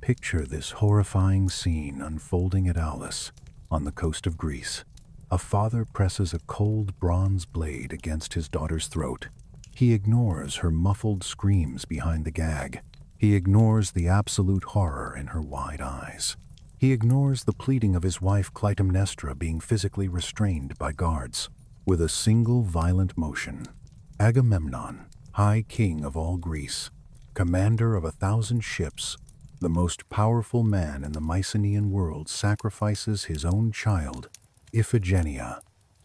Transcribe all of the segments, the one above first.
Picture this horrifying scene unfolding at Aulis, on the coast of Greece. A father presses a cold bronze blade against his daughter's throat. He ignores her muffled screams behind the gag. He ignores the absolute horror in her wide eyes. He ignores the pleading of his wife Clytemnestra being physically restrained by guards. With a single violent motion, Agamemnon, High King of all Greece, commander of 1,000 ships, the most powerful man in the Mycenaean world, sacrifices his own child, Iphigenia,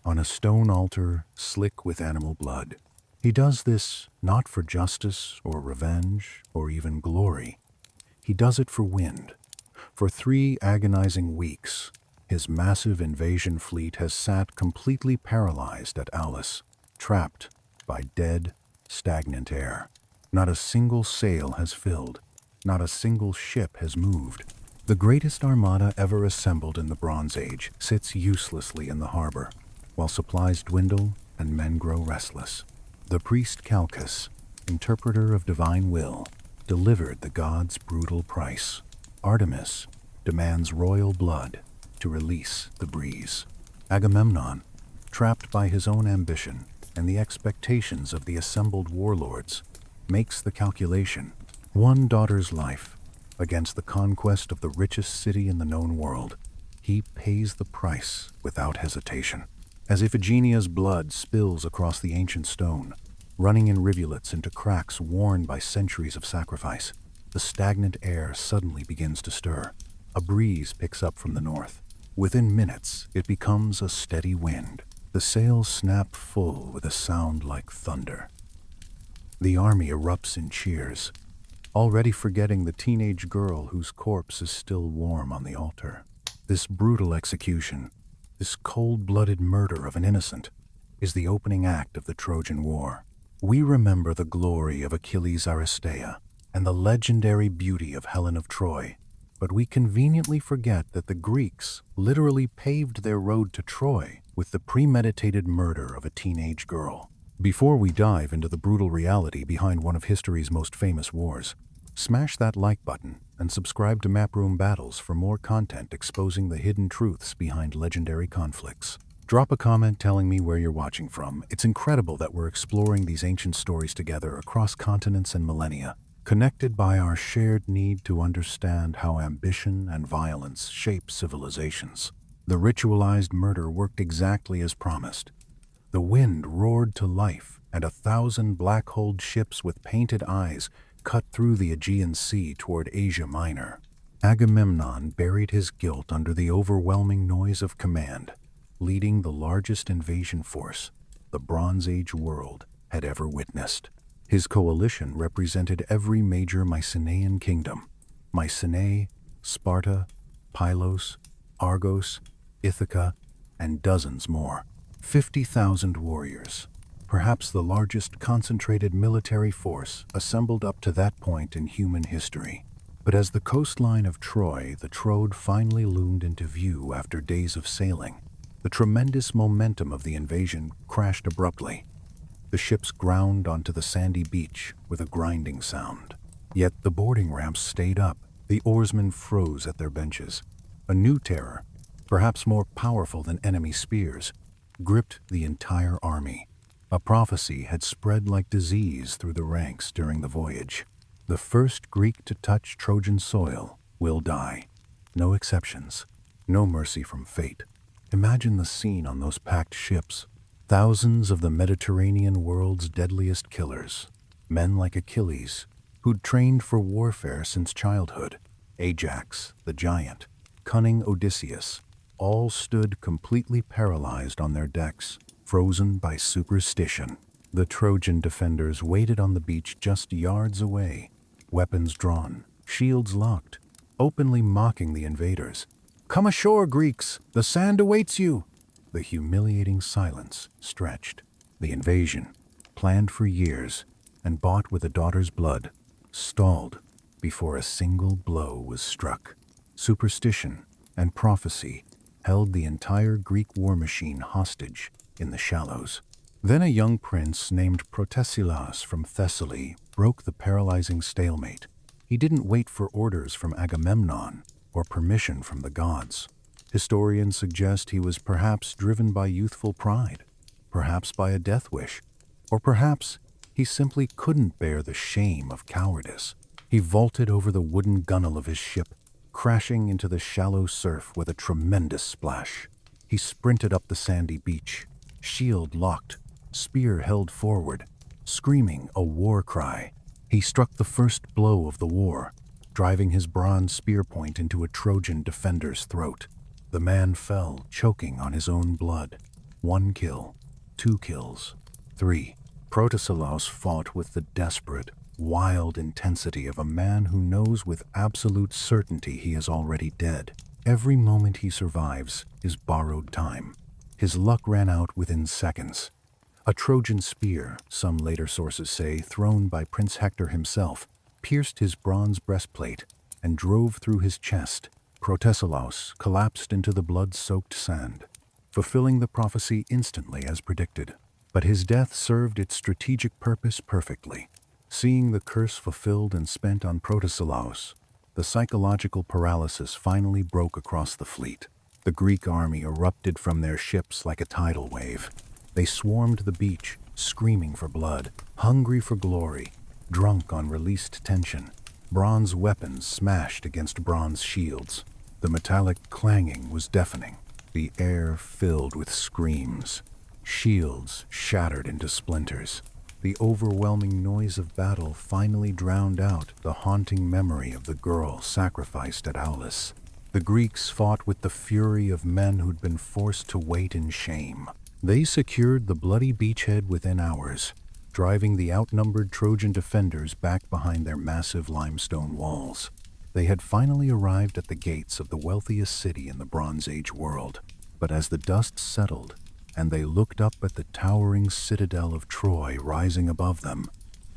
on a stone altar slick with animal blood. He does this not for justice or revenge or even glory. He does it for wind. For 3 agonizing weeks, his massive invasion fleet has sat completely paralyzed at Aulis, trapped by dead, stagnant air. Not a single sail has filled. Not a single ship has moved. The greatest armada ever assembled in the Bronze Age sits uselessly in the harbor, while supplies dwindle and men grow restless. The priest Calchas, interpreter of divine will, delivered the gods' brutal price. Artemis demands royal blood to release the breeze. Agamemnon, trapped by his own ambition and the expectations of the assembled warlords, makes the calculation: one daughter's life against the conquest of the richest city in the known world. He pays the price without hesitation. As Iphigenia's blood spills across the ancient stone, running in rivulets into cracks worn by centuries of sacrifice, the stagnant air suddenly begins to stir. A breeze picks up from the north. Within minutes, it becomes a steady wind. The sails snap full with a sound like thunder. The army erupts in cheers, already forgetting the teenage girl whose corpse is still warm on the altar. This brutal execution, this cold-blooded murder of an innocent, is the opening act of the Trojan War. We remember the glory of Achilles' Aristeia and the legendary beauty of Helen of Troy, but we conveniently forget that the Greeks literally paved their road to Troy with the premeditated murder of a teenage girl. Before we dive into the brutal reality behind one of history's most famous wars, smash that like button and subscribe to Maproom Battles for more content exposing the hidden truths behind legendary conflicts. Drop a comment telling me where you're watching from. It's incredible that we're exploring these ancient stories together across continents and millennia, connected by our shared need to understand how ambition and violence shape civilizations. The ritualized murder worked exactly as promised. The wind roared to life, and 1,000 black-holed ships with painted eyes cut through the Aegean Sea toward Asia Minor. Agamemnon buried his guilt under the overwhelming noise of command, leading the largest invasion force the Bronze Age world had ever witnessed. His coalition represented every major Mycenaean kingdom: Mycenae, Sparta, Pylos, Argos, Ithaca, and dozens more. 50,000 warriors, perhaps the largest concentrated military force assembled up to that point in human history. But as the coastline of Troy, the Troad finally loomed into view after days of sailing, the tremendous momentum of the invasion crashed abruptly. The ships ground onto the sandy beach with a grinding sound. Yet the boarding ramps stayed up. The oarsmen froze at their benches. A new terror, perhaps more powerful than enemy spears, gripped the entire army. A prophecy had spread like disease through the ranks during the voyage. The first Greek to touch Trojan soil will die. No exceptions. No mercy from fate. Imagine the scene on those packed ships. Thousands of the Mediterranean world's deadliest killers. Men like Achilles, who'd trained for warfare since childhood. Ajax, the giant. Cunning Odysseus. All stood completely paralyzed on their decks, frozen by superstition. The Trojan defenders waited on the beach just yards away, weapons drawn, shields locked, openly mocking the invaders. "Come ashore, Greeks! The sand awaits you!" The humiliating silence stretched. The invasion, planned for years and bought with a daughter's blood, stalled before a single blow was struck. Superstition and prophecy held the entire Greek war machine hostage in the shallows. Then a young prince named Protesilas from Thessaly broke the paralyzing stalemate. He didn't wait for orders from Agamemnon or permission from the gods. Historians suggest he was perhaps driven by youthful pride, perhaps by a death wish, or perhaps he simply couldn't bear the shame of cowardice. He vaulted over the wooden gunwale of his ship, crashing into the shallow surf with a tremendous splash. He sprinted up the sandy beach, shield locked, spear held forward, screaming a war cry. He struck the first blow of the war, driving his bronze spear point into a Trojan defender's throat. The man fell, choking on his own blood. 1 kill, 2 kills, 3. Protesilaus fought with the desperate, wild intensity of a man who knows with absolute certainty he is already dead. Every moment he survives is borrowed time. His luck ran out within seconds. A Trojan spear, some later sources say, thrown by Prince Hector himself, pierced his bronze breastplate and drove through his chest. Protesilaus collapsed into the blood-soaked sand, fulfilling the prophecy instantly as predicted. But his death served its strategic purpose perfectly. Seeing the curse fulfilled and spent on Protesilaus, the psychological paralysis finally broke across the fleet. The Greek army erupted from their ships like a tidal wave. They swarmed the beach, screaming for blood, hungry for glory, drunk on released tension. Bronze weapons smashed against bronze shields. The metallic clanging was deafening, the air filled with screams. Shields shattered into splinters. The overwhelming noise of battle finally drowned out the haunting memory of the girl sacrificed at Aulis. The Greeks fought with the fury of men who'd been forced to wait in shame. They secured the bloody beachhead within hours, driving the outnumbered Trojan defenders back behind their massive limestone walls. They had finally arrived at the gates of the wealthiest city in the Bronze Age world. But as the dust settled, and they looked up at the towering citadel of Troy rising above them,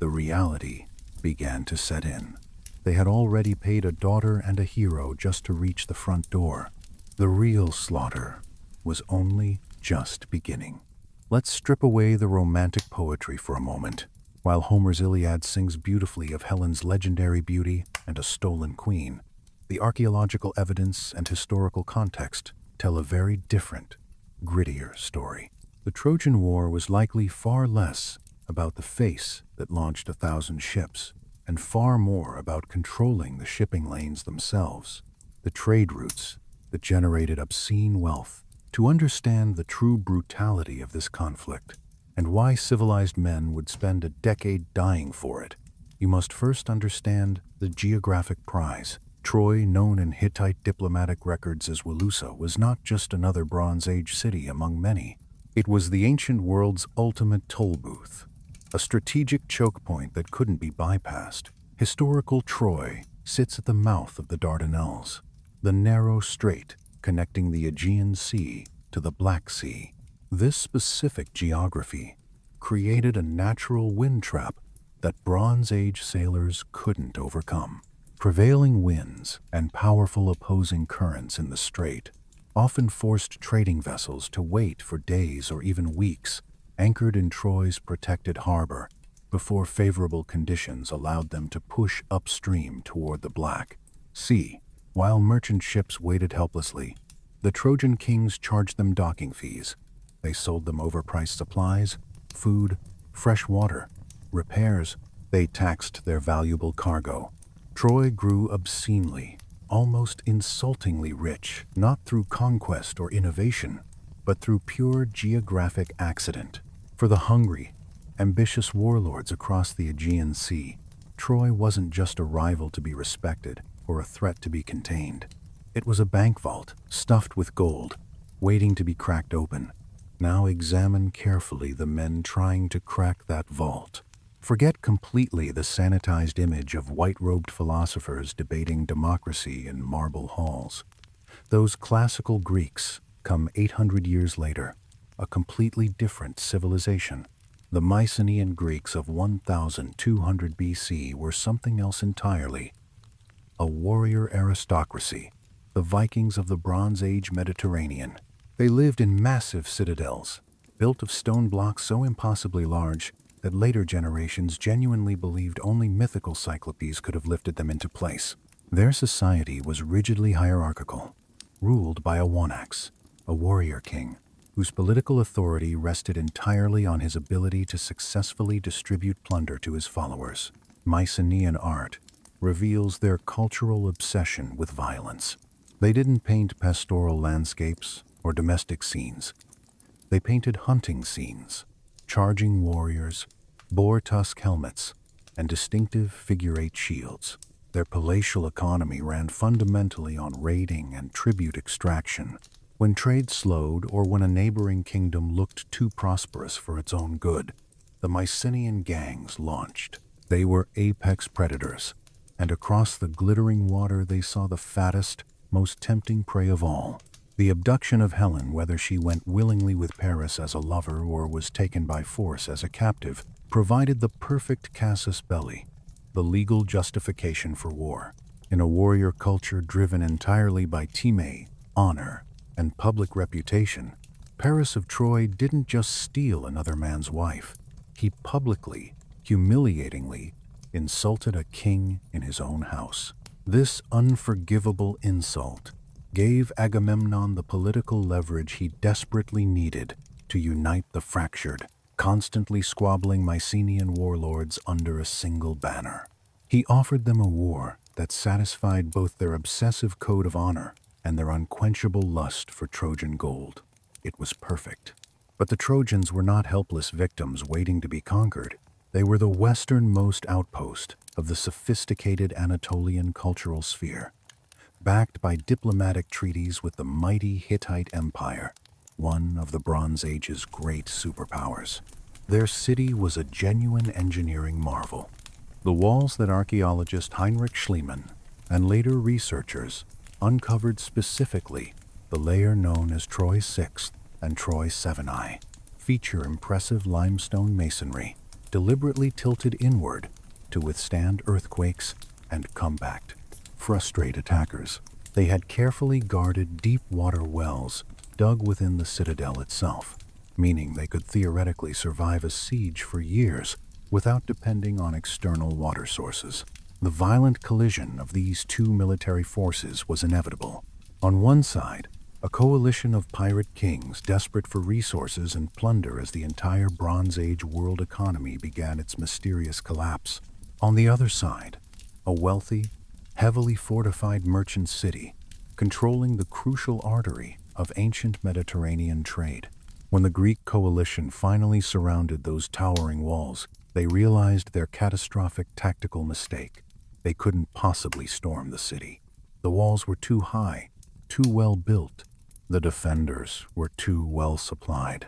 the reality began to set in. They had already paid a daughter and a hero just to reach the front door. The real slaughter was only just beginning. Let's strip away the romantic poetry for a moment. While Homer's Iliad sings beautifully of Helen's legendary beauty and a stolen queen, the archaeological evidence and historical context tell a very different, grittier story. The Trojan War was likely far less about the face that launched 1,000 ships, and far more about controlling the shipping lanes themselves, the trade routes that generated obscene wealth. To understand the true brutality of this conflict, and why civilized men would spend a decade dying for it, you must first understand the geographic prize. Troy, known in Hittite diplomatic records as Wilusa, was not just another Bronze Age city among many. It was the ancient world's ultimate toll booth, a strategic choke point that couldn't be bypassed. Historical Troy sits at the mouth of the Dardanelles, the narrow strait connecting the Aegean Sea to the Black Sea. This specific geography created a natural wind trap that Bronze Age sailors couldn't overcome. Prevailing winds and powerful opposing currents in the strait often forced trading vessels to wait for days or even weeks, anchored in Troy's protected harbor, before favorable conditions allowed them to push upstream toward the Black Sea. While merchant ships waited helplessly, the Trojan kings charged them docking fees. They sold them overpriced supplies, food, fresh water, repairs. They taxed their valuable cargo. Troy grew obscenely, almost insultingly rich, not through conquest or innovation, but through pure geographic accident. For the hungry, ambitious warlords across the Aegean Sea, Troy wasn't just a rival to be respected or a threat to be contained. It was a bank vault, stuffed with gold, waiting to be cracked open. Now examine carefully the men trying to crack that vault. Forget completely the sanitized image of white-robed philosophers debating democracy in marble halls. Those classical Greeks come 800 years later, a completely different civilization. The Mycenaean Greeks of 1200 BC were something else entirely. A warrior aristocracy, the Vikings of the Bronze Age Mediterranean. They lived in massive citadels, built of stone blocks so impossibly large that later generations genuinely believed only mythical cyclopes could have lifted them into place. Their society was rigidly hierarchical, ruled by a wanax, a warrior king, whose political authority rested entirely on his ability to successfully distribute plunder to his followers. Mycenaean art reveals their cultural obsession with violence. They didn't paint pastoral landscapes or domestic scenes. They painted hunting scenes, charging warriors, boar tusk helmets, and distinctive figure-eight shields. Their palatial economy ran fundamentally on raiding and tribute extraction. When trade slowed or when a neighboring kingdom looked too prosperous for its own good, the Mycenaean gangs launched. They were apex predators, and across the glittering water they saw the fattest, most tempting prey of all. The abduction of Helen, whether she went willingly with Paris as a lover or was taken by force as a captive, provided the perfect casus belli, the legal justification for war. In a warrior culture driven entirely by time, honor, and public reputation, Paris of Troy didn't just steal another man's wife. He publicly, humiliatingly, insulted a king in his own house. This unforgivable insult gave Agamemnon the political leverage he desperately needed to unite the fractured, constantly squabbling Mycenaean warlords under a single banner. He offered them a war that satisfied both their obsessive code of honor and their unquenchable lust for Trojan gold. It was perfect. But the Trojans were not helpless victims waiting to be conquered. They were the westernmost outpost of the sophisticated Anatolian cultural sphere, backed by diplomatic treaties with the mighty Hittite Empire, one of the Bronze Age's great superpowers. Their city was a genuine engineering marvel. The walls that archaeologist Heinrich Schliemann and later researchers uncovered specifically, the layer known as Troy 6th and Troy 7I, feature impressive limestone masonry, deliberately tilted inward to withstand earthquakes and frustrate attackers. They had carefully guarded deep water wells dug within the citadel itself, meaning they could theoretically survive a siege for years without depending on external water sources. The violent collision of these two military forces was inevitable. On one side, a coalition of pirate kings desperate for resources and plunder as the entire Bronze Age world economy began its mysterious collapse. On the other side, a wealthy, heavily fortified merchant city controlling the crucial artery of ancient Mediterranean trade. When the Greek coalition finally surrounded those towering walls, they realized their catastrophic tactical mistake. They couldn't possibly storm the city. The walls were too high, too well built. The defenders were too well supplied.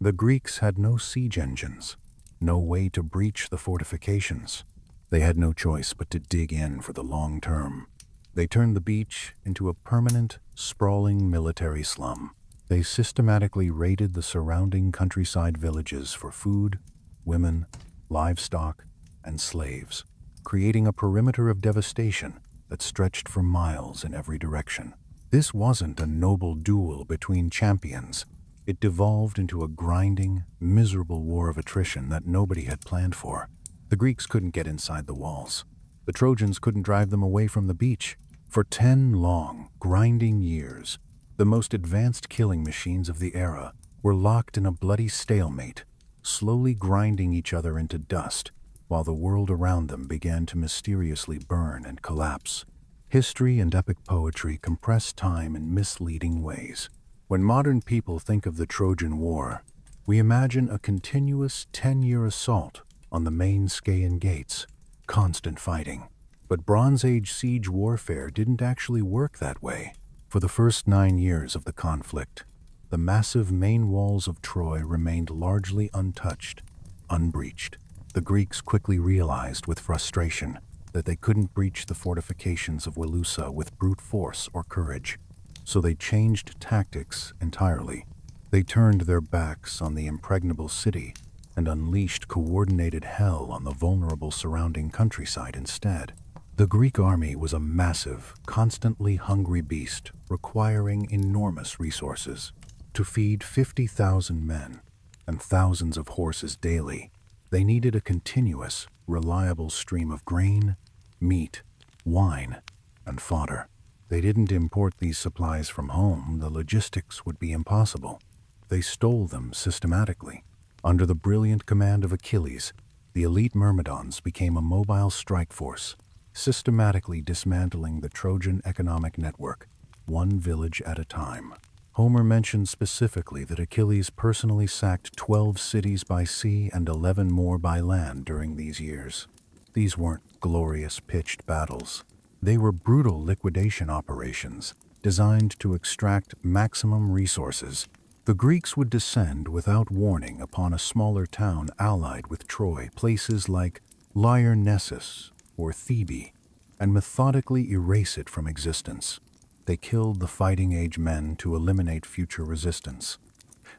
The Greeks had no siege engines, no way to breach the fortifications. They had no choice but to dig in for the long term. They turned the beach into a permanent, sprawling military slum. They systematically raided the surrounding countryside villages for food, women, livestock, and slaves, creating a perimeter of devastation that stretched for miles in every direction. This wasn't a noble duel between champions. It devolved into a grinding, miserable war of attrition that nobody had planned for. The Greeks couldn't get inside the walls. The Trojans couldn't drive them away from the beach. For 10 long, grinding years, the most advanced killing machines of the era were locked in a bloody stalemate, slowly grinding each other into dust, while the world around them began to mysteriously burn and collapse. History and epic poetry compress time in misleading ways. When modern people think of the Trojan War, we imagine a continuous 10-year assault on the main Scaean gates, constant fighting. But Bronze Age siege warfare didn't actually work that way. For the first 9 years of the conflict, the massive main walls of Troy remained largely untouched, unbreached. The Greeks quickly realized with frustration that they couldn't breach the fortifications of Wilusa with brute force or courage, so they changed tactics entirely. They turned their backs on the impregnable city and unleashed coordinated hell on the vulnerable surrounding countryside instead. The Greek army was a massive, constantly hungry beast requiring enormous resources. To feed 50,000 men and thousands of horses daily, They needed a continuous, reliable stream of grain, meat, wine, and fodder. They didn't import these supplies from home. The logistics would be impossible. They stole them systematically. Under the brilliant command of Achilles, the elite Myrmidons became a mobile strike force, systematically dismantling the Trojan economic network, one village at a time. Homer mentions specifically that Achilles personally sacked 12 cities by sea and 11 more by land during these years. These weren't glorious pitched battles. They were brutal liquidation operations designed to extract maximum resources. The Greeks would descend without warning upon a smaller town allied with Troy, places like Lyarnessus or Thebe, and methodically erase it from existence. They killed the fighting age men to eliminate future resistance.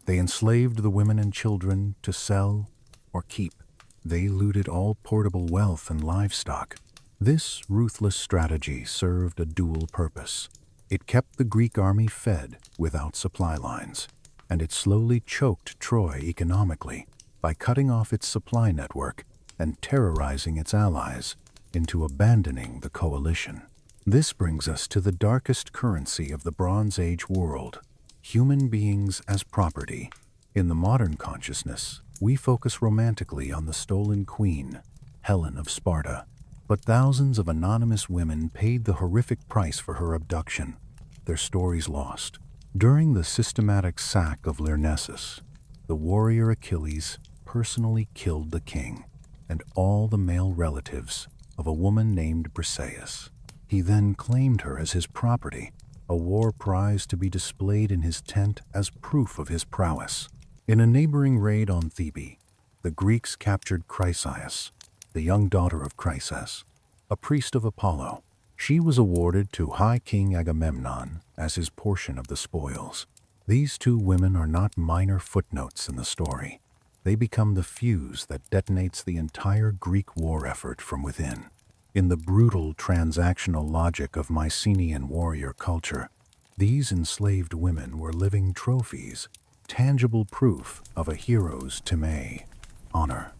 They enslaved the women and children to sell or keep. They looted all portable wealth and livestock. This ruthless strategy served a dual purpose. It kept the Greek army fed without supply lines, and it slowly choked Troy economically by cutting off its supply network and terrorizing its allies into abandoning the coalition. This brings us to the darkest currency of the Bronze Age world, human beings as property. In the modern consciousness, we focus romantically on the stolen queen, Helen of Sparta, but thousands of anonymous women paid the horrific price for her abduction, their stories lost. During the systematic sack of Lyarnessus, the warrior Achilles personally killed the king and all the male relatives of a woman named Briseis. He then claimed her as his property, a war prize to be displayed in his tent as proof of his prowess. In a neighboring raid on Thebe, the Greeks captured Chryseis, the young daughter of Chryses, a priest of Apollo. She was awarded to High King Agamemnon as his portion of the spoils. These two women are not minor footnotes in the story. They become the fuse that detonates the entire Greek war effort from within. In the brutal transactional logic of Mycenaean warrior culture, these enslaved women were living trophies, tangible proof of a hero's timē, honor.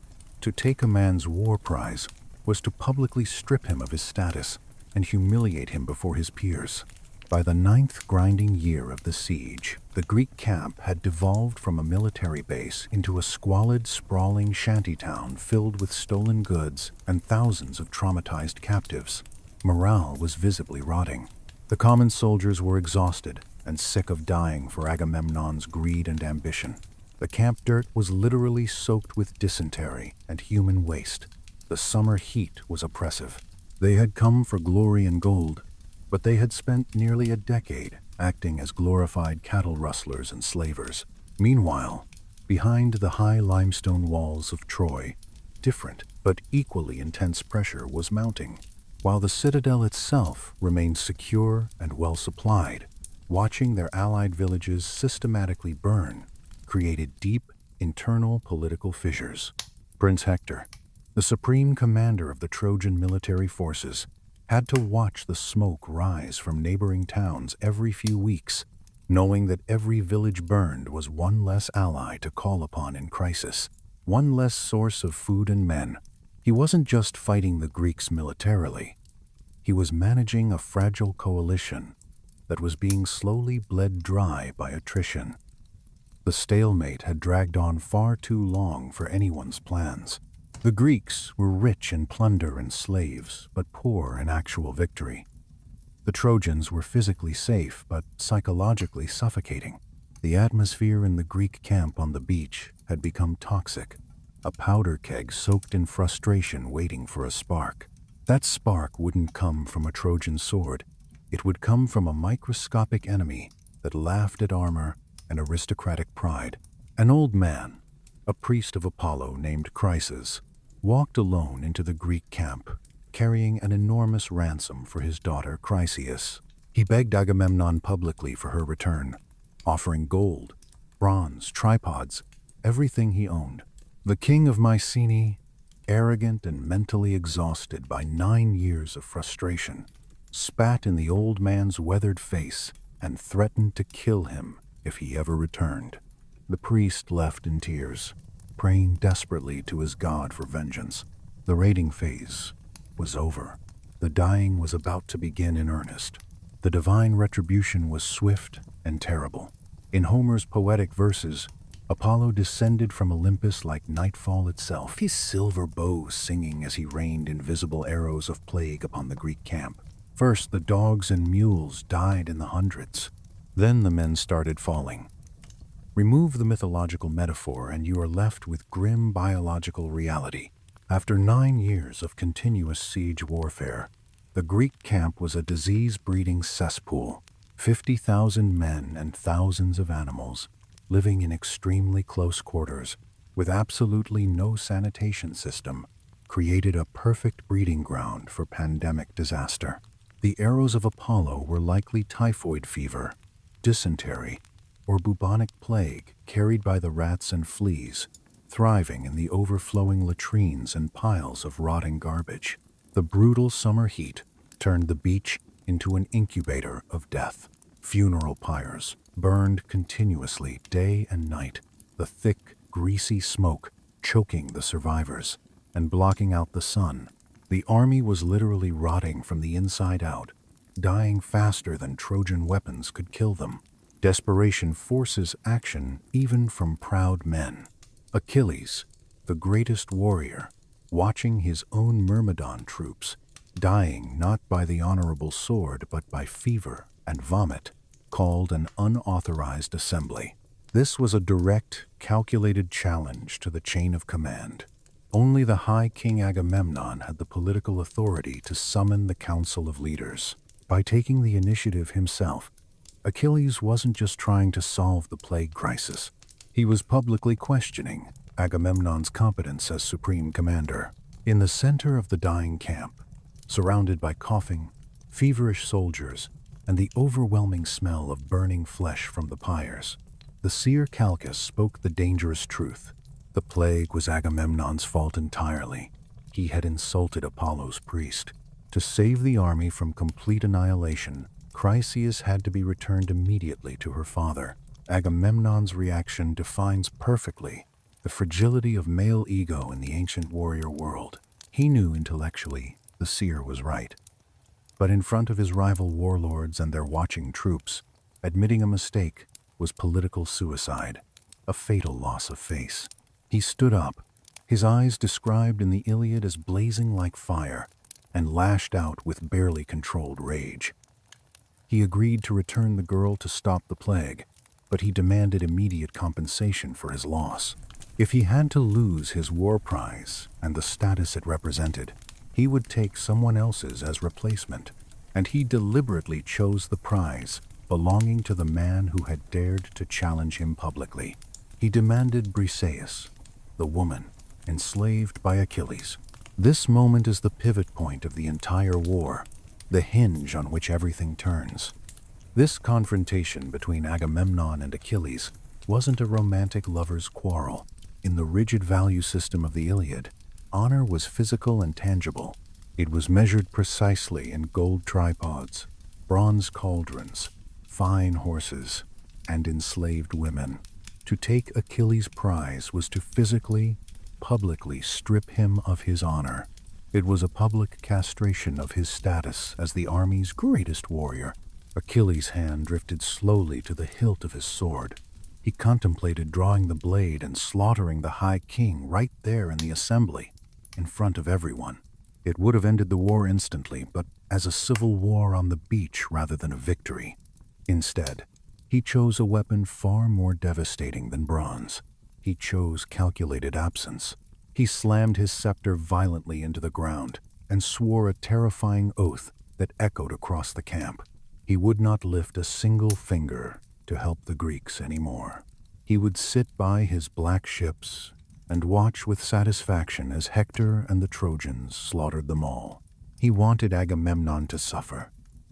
To take a man's war prize was to publicly strip him of his status and humiliate him before his peers. By the 9th grinding year of the siege, the Greek camp had devolved from a military base into a squalid, sprawling shantytown filled with stolen goods and thousands of traumatized captives. Morale was visibly rotting. The common soldiers were exhausted and sick of dying for Agamemnon's greed and ambition. The camp dirt was literally soaked with dysentery and human waste. The summer heat was oppressive. They had come for glory and gold, but they had spent nearly a decade acting as glorified cattle rustlers and slavers. Meanwhile, behind the high limestone walls of Troy, different but equally intense pressure was mounting. While the citadel itself remained secure and well supplied, watching their allied villages systematically burn created deep internal political fissures. Prince Hector, the supreme commander of the Trojan military forces, had to watch the smoke rise from neighboring towns every few weeks, knowing that every village burned was one less ally to call upon in crisis, one less source of food and men. He wasn't just fighting the Greeks militarily. He was managing a fragile coalition that was being slowly bled dry by attrition. The stalemate had dragged on far too long for anyone's plans. The Greeks were rich in plunder and slaves, but poor in actual victory. The Trojans were physically safe, but psychologically suffocating. The atmosphere in the Greek camp on the beach had become toxic, a powder keg soaked in frustration waiting for a spark. That spark wouldn't come from a Trojan sword. It would come from a microscopic enemy that laughed at armor and aristocratic pride. An old man, a priest of Apollo named Chryses, walked alone into the Greek camp, carrying an enormous ransom for his daughter Chryseis. He begged Agamemnon publicly for her return, offering gold, bronze, tripods, everything he owned. The king of Mycenae, arrogant and mentally exhausted by 9 years of frustration, spat in the old man's weathered face and threatened to kill him if he ever returned. The priest left in tears. praying desperately to his god for vengeance. The raiding phase was over. The dying was about to begin in earnest. The divine retribution was swift and terrible. In Homer's poetic verses, Apollo descended from Olympus like nightfall itself, his silver bow singing as he rained invisible arrows of plague upon the Greek camp. First, the dogs and mules died in the hundreds. Then the men started falling. Remove the mythological metaphor and you are left with grim biological reality. After 9 years of continuous siege warfare, the Greek camp was a disease-breeding cesspool. 50,000 men and thousands of animals, living in extremely close quarters, with absolutely no sanitation system, created a perfect breeding ground for pandemic disaster. The arrows of Apollo were likely typhoid fever, dysentery, or bubonic plague carried by the rats and fleas, thriving in the overflowing latrines and piles of rotting garbage. The brutal summer heat turned the beach into an incubator of death. Funeral pyres burned continuously day and night, the thick, greasy smoke choking the survivors and blocking out the sun. The army was literally rotting from the inside out, dying faster than Trojan weapons could kill them. Desperation forces action even from proud men. Achilles, the greatest warrior, watching his own Myrmidon troops, dying not by the honorable sword but by fever and vomit, called an unauthorized assembly. This was a direct, calculated challenge to the chain of command. Only the High King Agamemnon had the political authority to summon the council of leaders. By taking the initiative himself, Achilles wasn't just trying to solve the plague crisis. He was publicly questioning Agamemnon's competence as supreme commander. In the center of the dying camp, surrounded by coughing, feverish soldiers, and the overwhelming smell of burning flesh from the pyres, the seer Calchas spoke the dangerous truth. The plague was Agamemnon's fault entirely. He had insulted Apollo's priest. To save the army from complete annihilation, Chryseis had to be returned immediately to her father. Agamemnon's reaction defines perfectly the fragility of male ego in the ancient warrior world. He knew intellectually the seer was right. But in front of his rival warlords and their watching troops, admitting a mistake was political suicide, a fatal loss of face. He stood up, his eyes described in the Iliad as blazing like fire, and lashed out with barely controlled rage. He agreed to return the girl to stop the plague, but he demanded immediate compensation for his loss. If he had to lose his war prize and the status it represented, he would take someone else's as replacement, and he deliberately chose the prize belonging to the man who had dared to challenge him publicly. He demanded Briseis, the woman enslaved by Achilles. This moment is the pivot point of the entire war, the hinge on which everything turns. This confrontation between Agamemnon and Achilles wasn't a romantic lover's quarrel. In the rigid value system of the Iliad, honor was physical and tangible. It was measured precisely in gold tripods, bronze cauldrons, fine horses, and enslaved women. To take Achilles' prize was to physically, publicly strip him of his honor. It was a public castration of his status as the army's greatest warrior. Achilles' hand drifted slowly to the hilt of his sword. He contemplated drawing the blade and slaughtering the High King right there in the assembly, in front of everyone. It would have ended the war instantly, but as a civil war on the beach rather than a victory. Instead, he chose a weapon far more devastating than bronze. He chose calculated absence. He slammed his scepter violently into the ground and swore a terrifying oath that echoed across the camp. He would not lift a single finger to help the Greeks anymore. He would sit by his black ships and watch with satisfaction as Hector and the Trojans slaughtered them all. He wanted Agamemnon to suffer,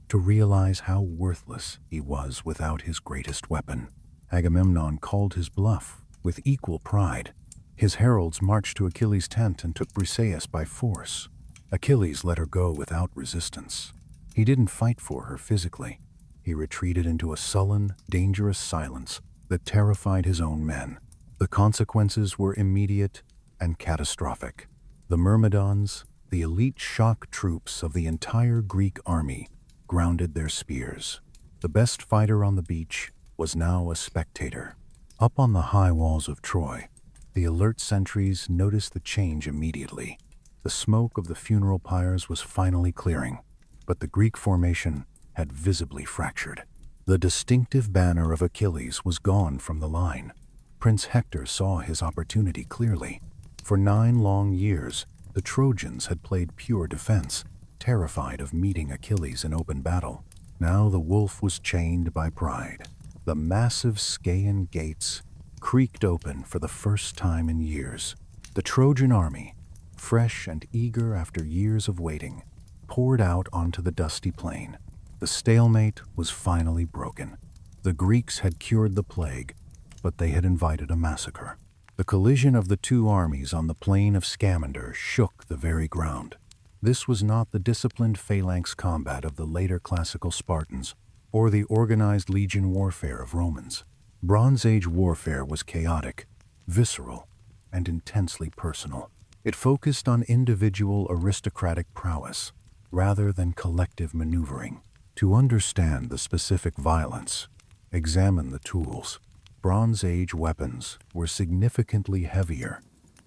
to realize how worthless he was without his greatest weapon. Agamemnon called his bluff with equal pride. His heralds marched to Achilles' tent and took Briseis by force. Achilles let her go without resistance. He didn't fight for her physically. He retreated into a sullen, dangerous silence that terrified his own men. The consequences were immediate and catastrophic. The Myrmidons, the elite shock troops of the entire Greek army, grounded their spears. The best fighter on the beach was now a spectator. Up on the high walls of Troy, the alert sentries noticed the change immediately. The smoke of the funeral pyres was finally clearing, but the Greek formation had visibly fractured. The distinctive banner of Achilles was gone from the line. Prince Hector saw his opportunity clearly. For 9 long years, the Trojans had played pure defense, terrified of meeting Achilles in open battle. Now the wolf was chained by pride. The massive Scaean gates creaked open for the first time in years. The Trojan army, fresh and eager after years of waiting, poured out onto the dusty plain. The stalemate was finally broken. The Greeks had cured the plague, but they had invited a massacre. The collision of the two armies on the plain of Scamander shook the very ground. This was not the disciplined phalanx combat of the later classical Spartans, or the organized legion warfare of Romans. Bronze Age warfare was chaotic, visceral, and intensely personal. It focused on individual aristocratic prowess, rather than collective maneuvering. To understand the specific violence, examine the tools. Bronze Age weapons were significantly heavier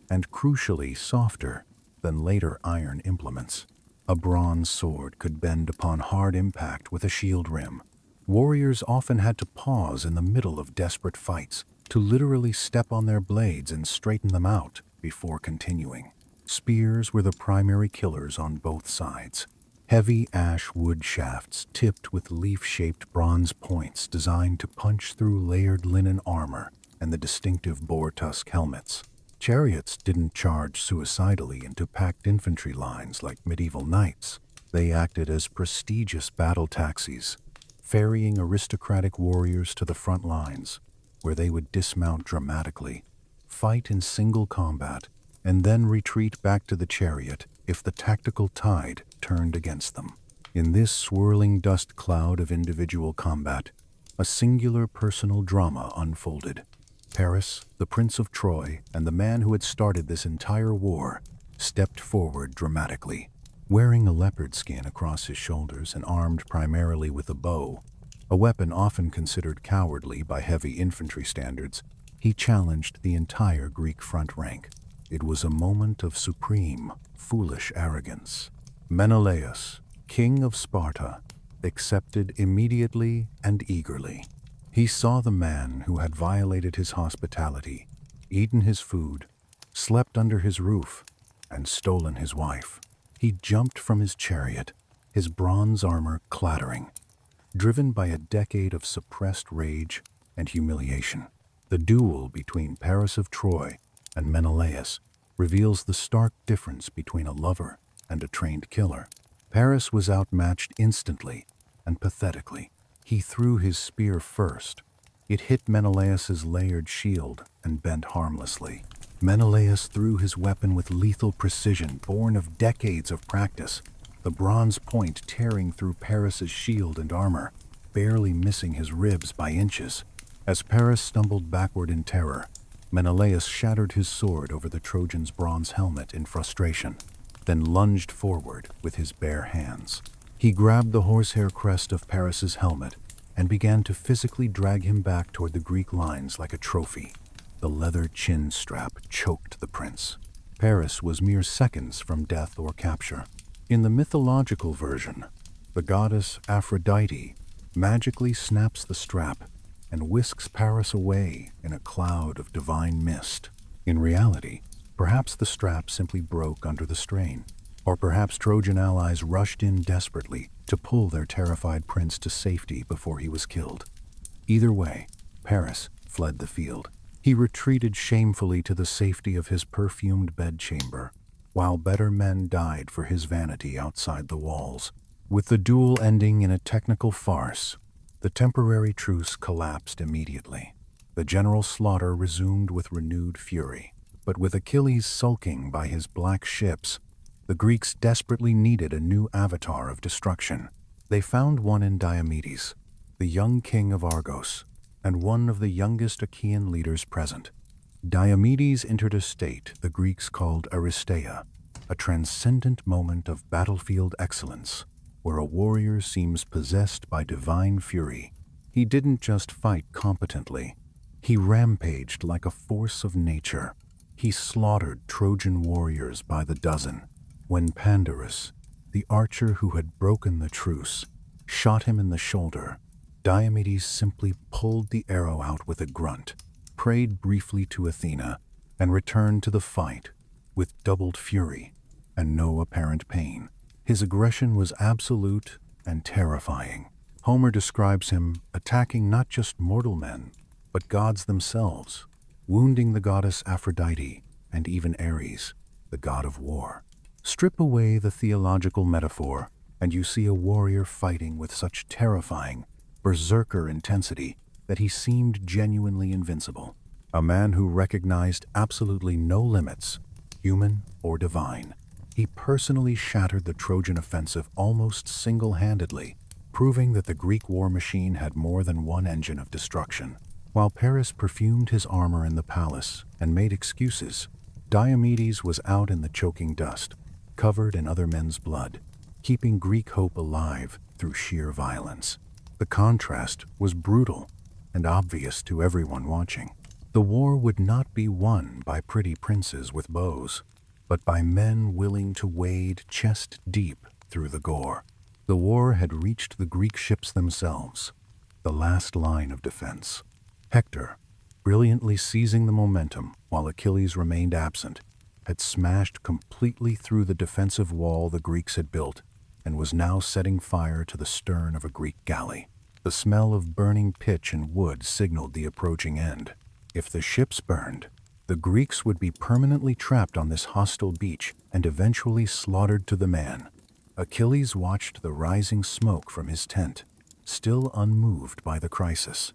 and crucially softer than later iron implements. A bronze sword could bend upon hard impact with a shield rim. Warriors often had to pause in the middle of desperate fights to literally step on their blades and straighten them out before continuing. Spears were the primary killers on both sides. Heavy ash wood shafts tipped with leaf-shaped bronze points designed to punch through layered linen armor and the distinctive boar-tusk helmets. Chariots didn't charge suicidally into packed infantry lines like medieval knights. They acted as prestigious battle taxis, ferrying aristocratic warriors to the front lines, where they would dismount dramatically, fight in single combat, and then retreat back to the chariot if the tactical tide turned against them. In this swirling dust cloud of individual combat, a singular personal drama unfolded. Paris, the Prince of Troy, and the man who had started this entire war, stepped forward dramatically. Wearing a leopard skin across his shoulders and armed primarily with a bow, a weapon often considered cowardly by heavy infantry standards, he challenged the entire Greek front rank. It was a moment of supreme, foolish arrogance. Menelaus, king of Sparta, accepted immediately and eagerly. He saw the man who had violated his hospitality, eaten his food, slept under his roof, and stolen his wife. He jumped from his chariot, his bronze armor clattering, driven by a decade of suppressed rage and humiliation. The duel between Paris of Troy and Menelaus reveals the stark difference between a lover and a trained killer. Paris was outmatched instantly and pathetically. He threw his spear first. It hit Menelaus's layered shield and bent harmlessly. Menelaus threw his weapon with lethal precision, born of decades of practice, the bronze point tearing through Paris's shield and armor, barely missing his ribs by inches. As Paris stumbled backward in terror, Menelaus shattered his sword over the Trojan's bronze helmet in frustration, then lunged forward with his bare hands. He grabbed the horsehair crest of Paris's helmet and began to physically drag him back toward the Greek lines like a trophy. The leather chin strap choked the prince. Paris was mere seconds from death or capture. In the mythological version, the goddess Aphrodite magically snaps the strap and whisks Paris away in a cloud of divine mist. In reality, perhaps the strap simply broke under the strain, or perhaps Trojan allies rushed in desperately to pull their terrified prince to safety before he was killed. Either way, Paris fled the field. He retreated shamefully to the safety of his perfumed bedchamber, while better men died for his vanity outside the walls. With the duel ending in a technical farce, the temporary truce collapsed immediately. The general slaughter resumed with renewed fury. But with Achilles sulking by his black ships, the Greeks desperately needed a new avatar of destruction. They found one in Diomedes, the young king of Argos, and one of the youngest Achaean leaders present. Diomedes entered a state the Greeks called aristeia, a transcendent moment of battlefield excellence, where a warrior seems possessed by divine fury. He didn't just fight competently, he rampaged like a force of nature. He slaughtered Trojan warriors by the dozen. When Pandarus, the archer who had broken the truce, shot him in the shoulder, Diomedes simply pulled the arrow out with a grunt, prayed briefly to Athena, and returned to the fight with doubled fury and no apparent pain. His aggression was absolute and terrifying. Homer describes him attacking not just mortal men, but gods themselves, wounding the goddess Aphrodite and even Ares, the god of war. Strip away the theological metaphor, and you see a warrior fighting with such terrifying, berserker intensity that he seemed genuinely invincible. A man who recognized absolutely no limits, human or divine. He personally shattered the Trojan offensive almost single-handedly, proving that the Greek war machine had more than one engine of destruction. While Paris perfumed his armor in the palace and made excuses, Diomedes was out in the choking dust, covered in other men's blood, keeping Greek hope alive through sheer violence. The contrast was brutal and obvious to everyone watching. The war would not be won by pretty princes with bows, but by men willing to wade chest deep through the gore. The war had reached the Greek ships themselves, the last line of defense. Hector, brilliantly seizing the momentum while Achilles remained absent, had smashed completely through the defensive wall the Greeks had built and was now setting fire to the stern of a Greek galley. The smell of burning pitch and wood signaled the approaching end. If the ships burned, the Greeks would be permanently trapped on this hostile beach and eventually slaughtered to the man. Achilles watched the rising smoke from his tent, still unmoved by the crisis.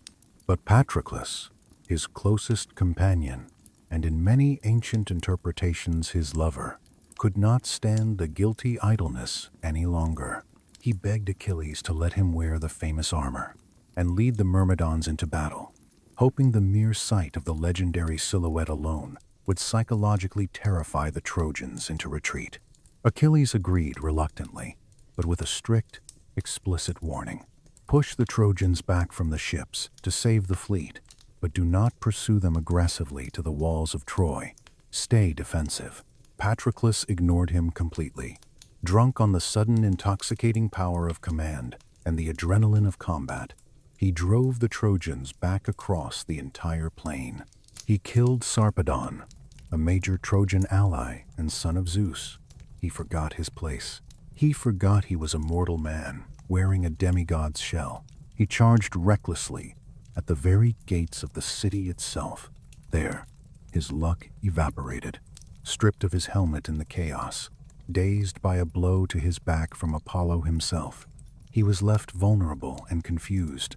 But Patroclus, his closest companion, and in many ancient interpretations his lover, could not stand the guilty idleness any longer. He begged Achilles to let him wear the famous armor and lead the Myrmidons into battle, hoping the mere sight of the legendary silhouette alone would psychologically terrify the Trojans into retreat. Achilles agreed reluctantly, but with a strict, explicit warning. Push the Trojans back from the ships to save the fleet, but do not pursue them aggressively to the walls of Troy. Stay defensive. Patroclus ignored him completely. Drunk on the sudden intoxicating power of command and the adrenaline of combat, he drove the Trojans back across the entire plain. He killed Sarpedon, a major Trojan ally and son of Zeus. He forgot his place. He forgot he was a mortal man, wearing a demigod's shell. He charged recklessly at the very gates of the city itself. There, his luck evaporated. Stripped of his helmet in the chaos, dazed by a blow to his back from Apollo himself, he was left vulnerable and confused.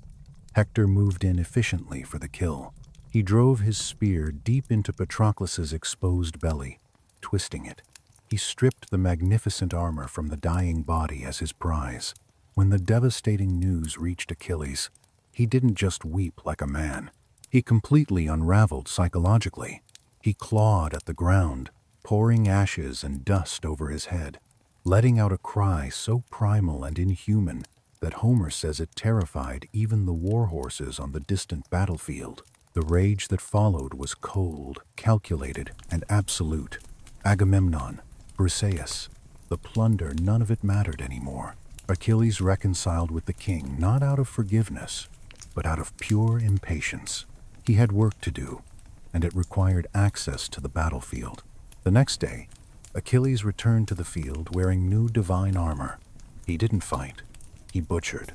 Hector moved in efficiently for the kill. He drove his spear deep into Patroclus's exposed belly, twisting it. He stripped the magnificent armor from the dying body as his prize. When the devastating news reached Achilles, he didn't just weep like a man. He completely unraveled psychologically. He clawed at the ground, pouring ashes and dust over his head, letting out a cry so primal and inhuman that Homer says it terrified even the war horses on the distant battlefield. The rage that followed was cold, calculated, and absolute. Agamemnon, Briseis, the plunder, none of it mattered anymore. Achilles reconciled with the king not out of forgiveness, but out of pure impatience. He had work to do, and it required access to the battlefield. The next day, Achilles returned to the field wearing new divine armor. He didn't fight. He butchered.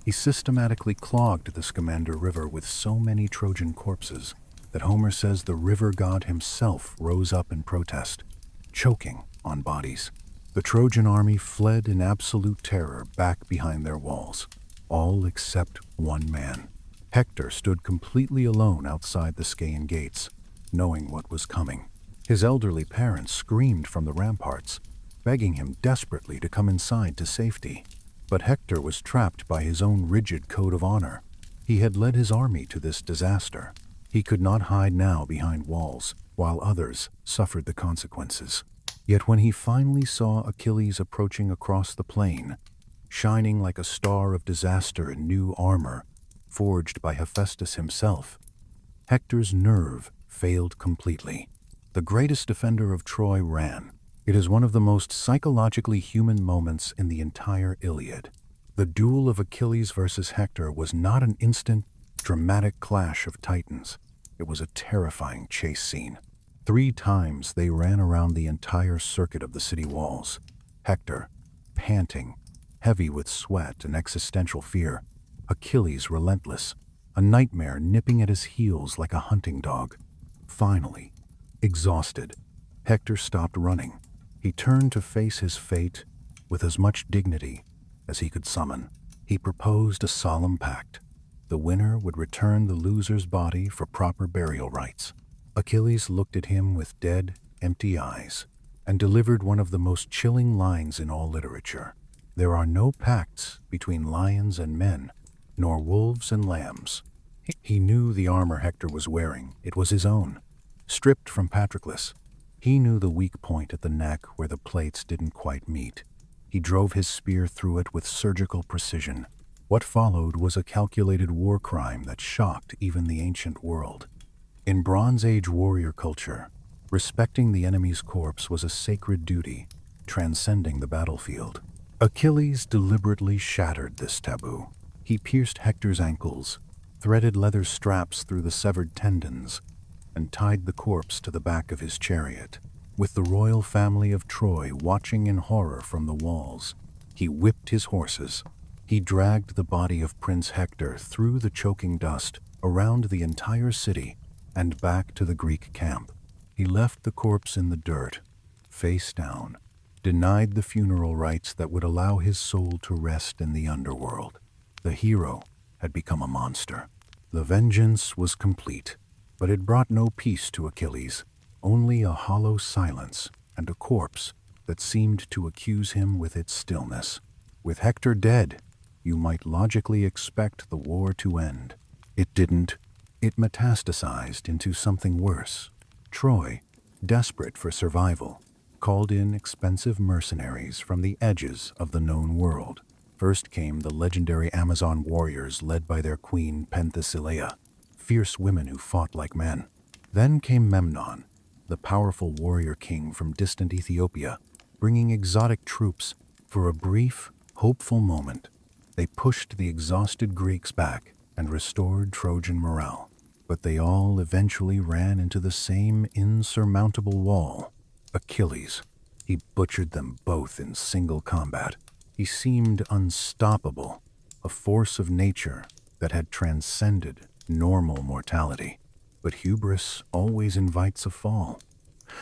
He systematically clogged the Scamander River with so many Trojan corpses that Homer says the river god himself rose up in protest, choking on bodies. The Trojan army fled in absolute terror back behind their walls, all except one man. Hector stood completely alone outside the Scaean gates, knowing what was coming. His elderly parents screamed from the ramparts, begging him desperately to come inside to safety. But Hector was trapped by his own rigid code of honor. He had led his army to this disaster. He He could not hide now behind walls, while others suffered the consequences. Yet when he finally saw Achilles approaching across the plain, shining like a star of disaster in new armor, forged by Hephaestus himself, Hector's nerve failed completely. The greatest defender of Troy ran. It is one of the most psychologically human moments in the entire Iliad. The duel of Achilles versus Hector was not an instant, dramatic clash of titans. It was a terrifying chase scene. 3 times they ran around the entire circuit of the city walls. Hector, panting, heavy with sweat and existential fear. Achilles relentless, a nightmare nipping at his heels like a hunting dog. Finally, exhausted, Hector stopped running. He turned to face his fate with as much dignity as he could summon. He proposed a solemn pact. The winner would return the loser's body for proper burial rites. Achilles looked at him with dead, empty eyes and delivered one of the most chilling lines in all literature. There are no pacts between lions and men, nor wolves and lambs. He knew the armor Hector was wearing. It was his own, stripped from Patroclus. He knew the weak point at the neck where the plates didn't quite meet. He drove his spear through it with surgical precision. What followed was a calculated war crime that shocked even the ancient world. In Bronze Age warrior culture, respecting the enemy's corpse was a sacred duty, transcending the battlefield. Achilles deliberately shattered this taboo. He pierced Hector's ankles, threaded leather straps through the severed tendons, and tied the corpse to the back of his chariot. With the royal family of Troy watching in horror from the walls, he whipped his horses. He dragged the body of Prince Hector through the choking dust, around the entire city, and back to the Greek camp. He left the corpse in the dirt, face down, denied the funeral rites that would allow his soul to rest in the underworld. The hero had become a monster. The vengeance was complete, but it brought no peace to Achilles, only a hollow silence and a corpse that seemed to accuse him with its stillness. With Hector dead, you might logically expect the war to end. It didn't. It metastasized into something worse. Troy, desperate for survival, called in expensive mercenaries from the edges of the known world. First came the legendary Amazon warriors led by their queen Penthesilea, fierce women who fought like men. Then came Memnon, the powerful warrior king from distant Ethiopia, bringing exotic troops. For a brief, hopeful moment, they pushed the exhausted Greeks back and restored Trojan morale. But they all eventually ran into the same insurmountable wall, Achilles. He butchered them both in single combat. He seemed unstoppable, a force of nature that had transcended normal mortality. But hubris always invites a fall.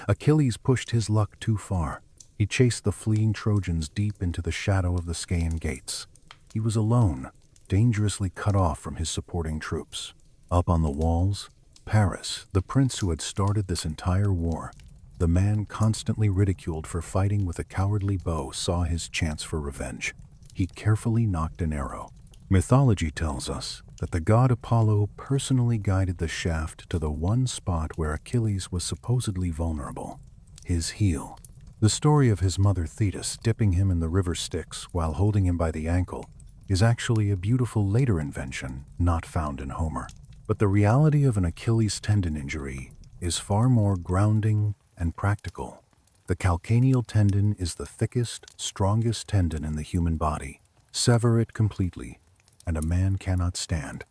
Achilles pushed his luck too far. He chased the fleeing Trojans deep into the shadow of the Scaean gates. He was alone, dangerously cut off from his supporting troops. Up on the walls, Paris, the prince who had started this entire war, the man constantly ridiculed for fighting with a cowardly bow, saw his chance for revenge. He carefully nocked an arrow. Mythology tells us that the god Apollo personally guided the shaft to the one spot where Achilles was supposedly vulnerable, his heel. The story of his mother Thetis dipping him in the river Styx while holding him by the ankle is actually a beautiful later invention not found in Homer. But the reality of an Achilles tendon injury is far more grounding and practical. The calcaneal tendon is the thickest, strongest tendon in the human body. Sever it completely, and a man cannot stand,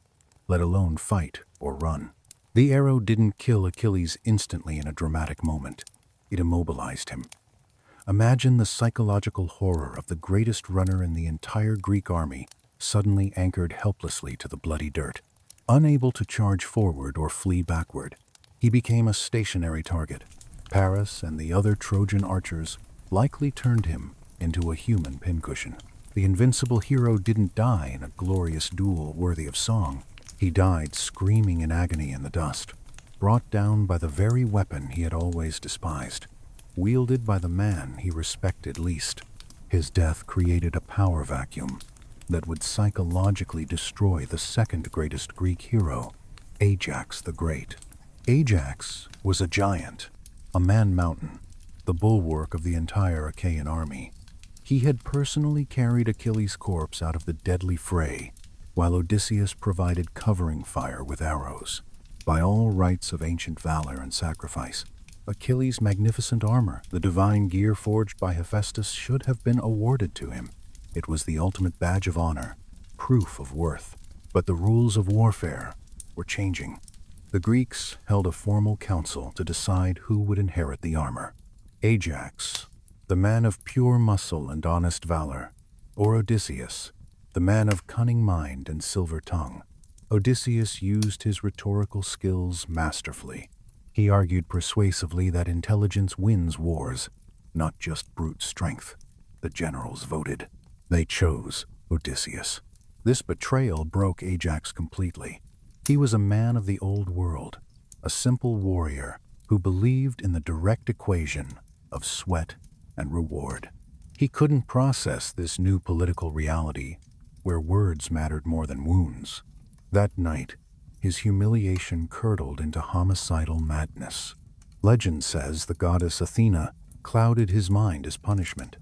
let alone fight or run. The arrow didn't kill Achilles instantly in a dramatic moment. It immobilized him. Imagine the psychological horror of the greatest runner in the entire Greek army suddenly anchored helplessly to the bloody dirt. Unable to charge forward or flee backward, he became a stationary target. Paris and the other Trojan archers likely turned him into a human pincushion. The invincible hero didn't die in a glorious duel worthy of song. He died screaming in agony in the dust, brought down by the very weapon he had always despised, wielded by the man he respected least. His death created a power vacuum that would psychologically destroy the second greatest Greek hero. Ajax the Great. Ajax was a giant, a man-mountain, the bulwark of the entire Achaean army. He had personally carried Achilles' corpse out of the deadly fray, while Odysseus provided covering fire with arrows. By all rites of ancient valor and sacrifice, Achilles' magnificent armor, the divine gear forged by Hephaestus, should have been awarded to him. It was the ultimate badge of honor, proof of worth. But the rules of warfare were changing. The Greeks held a formal council to decide who would inherit the armor. Ajax, the man of pure muscle and honest valor, or Odysseus, the man of cunning mind and silver tongue. Odysseus used his rhetorical skills masterfully. He argued persuasively that intelligence wins wars, not just brute strength. The generals voted. They chose Odysseus. This betrayal broke Ajax completely. He was a man of the old world, a simple warrior who believed in the direct equation of sweat and reward. He couldn't process this new political reality where words mattered more than wounds. That night, his humiliation curdled into homicidal madness. Legend says the goddess Athena clouded his mind as punishment,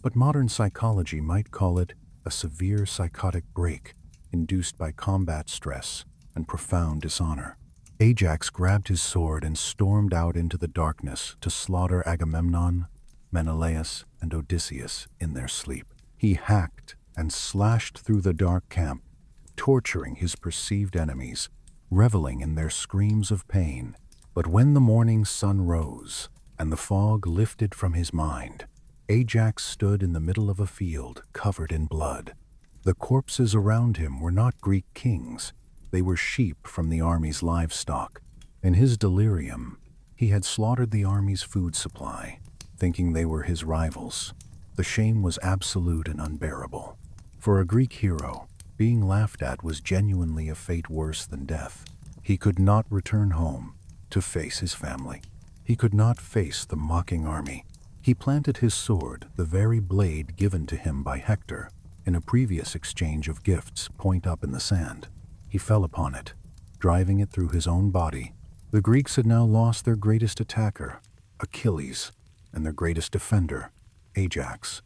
but modern psychology might call it a severe psychotic break induced by combat stress and profound dishonor. Ajax grabbed his sword and stormed out into the darkness to slaughter Agamemnon, Menelaus, and Odysseus in their sleep. He hacked and slashed through the dark camp, torturing his perceived enemies, reveling in their screams of pain. But when the morning sun rose and the fog lifted from his mind, Ajax stood in the middle of a field covered in blood. The corpses around him were not Greek kings. They were sheep from the army's livestock. In his delirium, he had slaughtered the army's food supply, thinking they were his rivals. The shame was absolute and unbearable. For a Greek hero, being laughed at was genuinely a fate worse than death. He could not return home to face his family. He could not face the mocking army. He planted his sword, the very blade given to him by Hector, in a previous exchange of gifts, point up in the sand. He fell upon it, driving it through his own body. The Greeks had now lost their greatest attacker, Achilles, and their greatest defender, Ajax.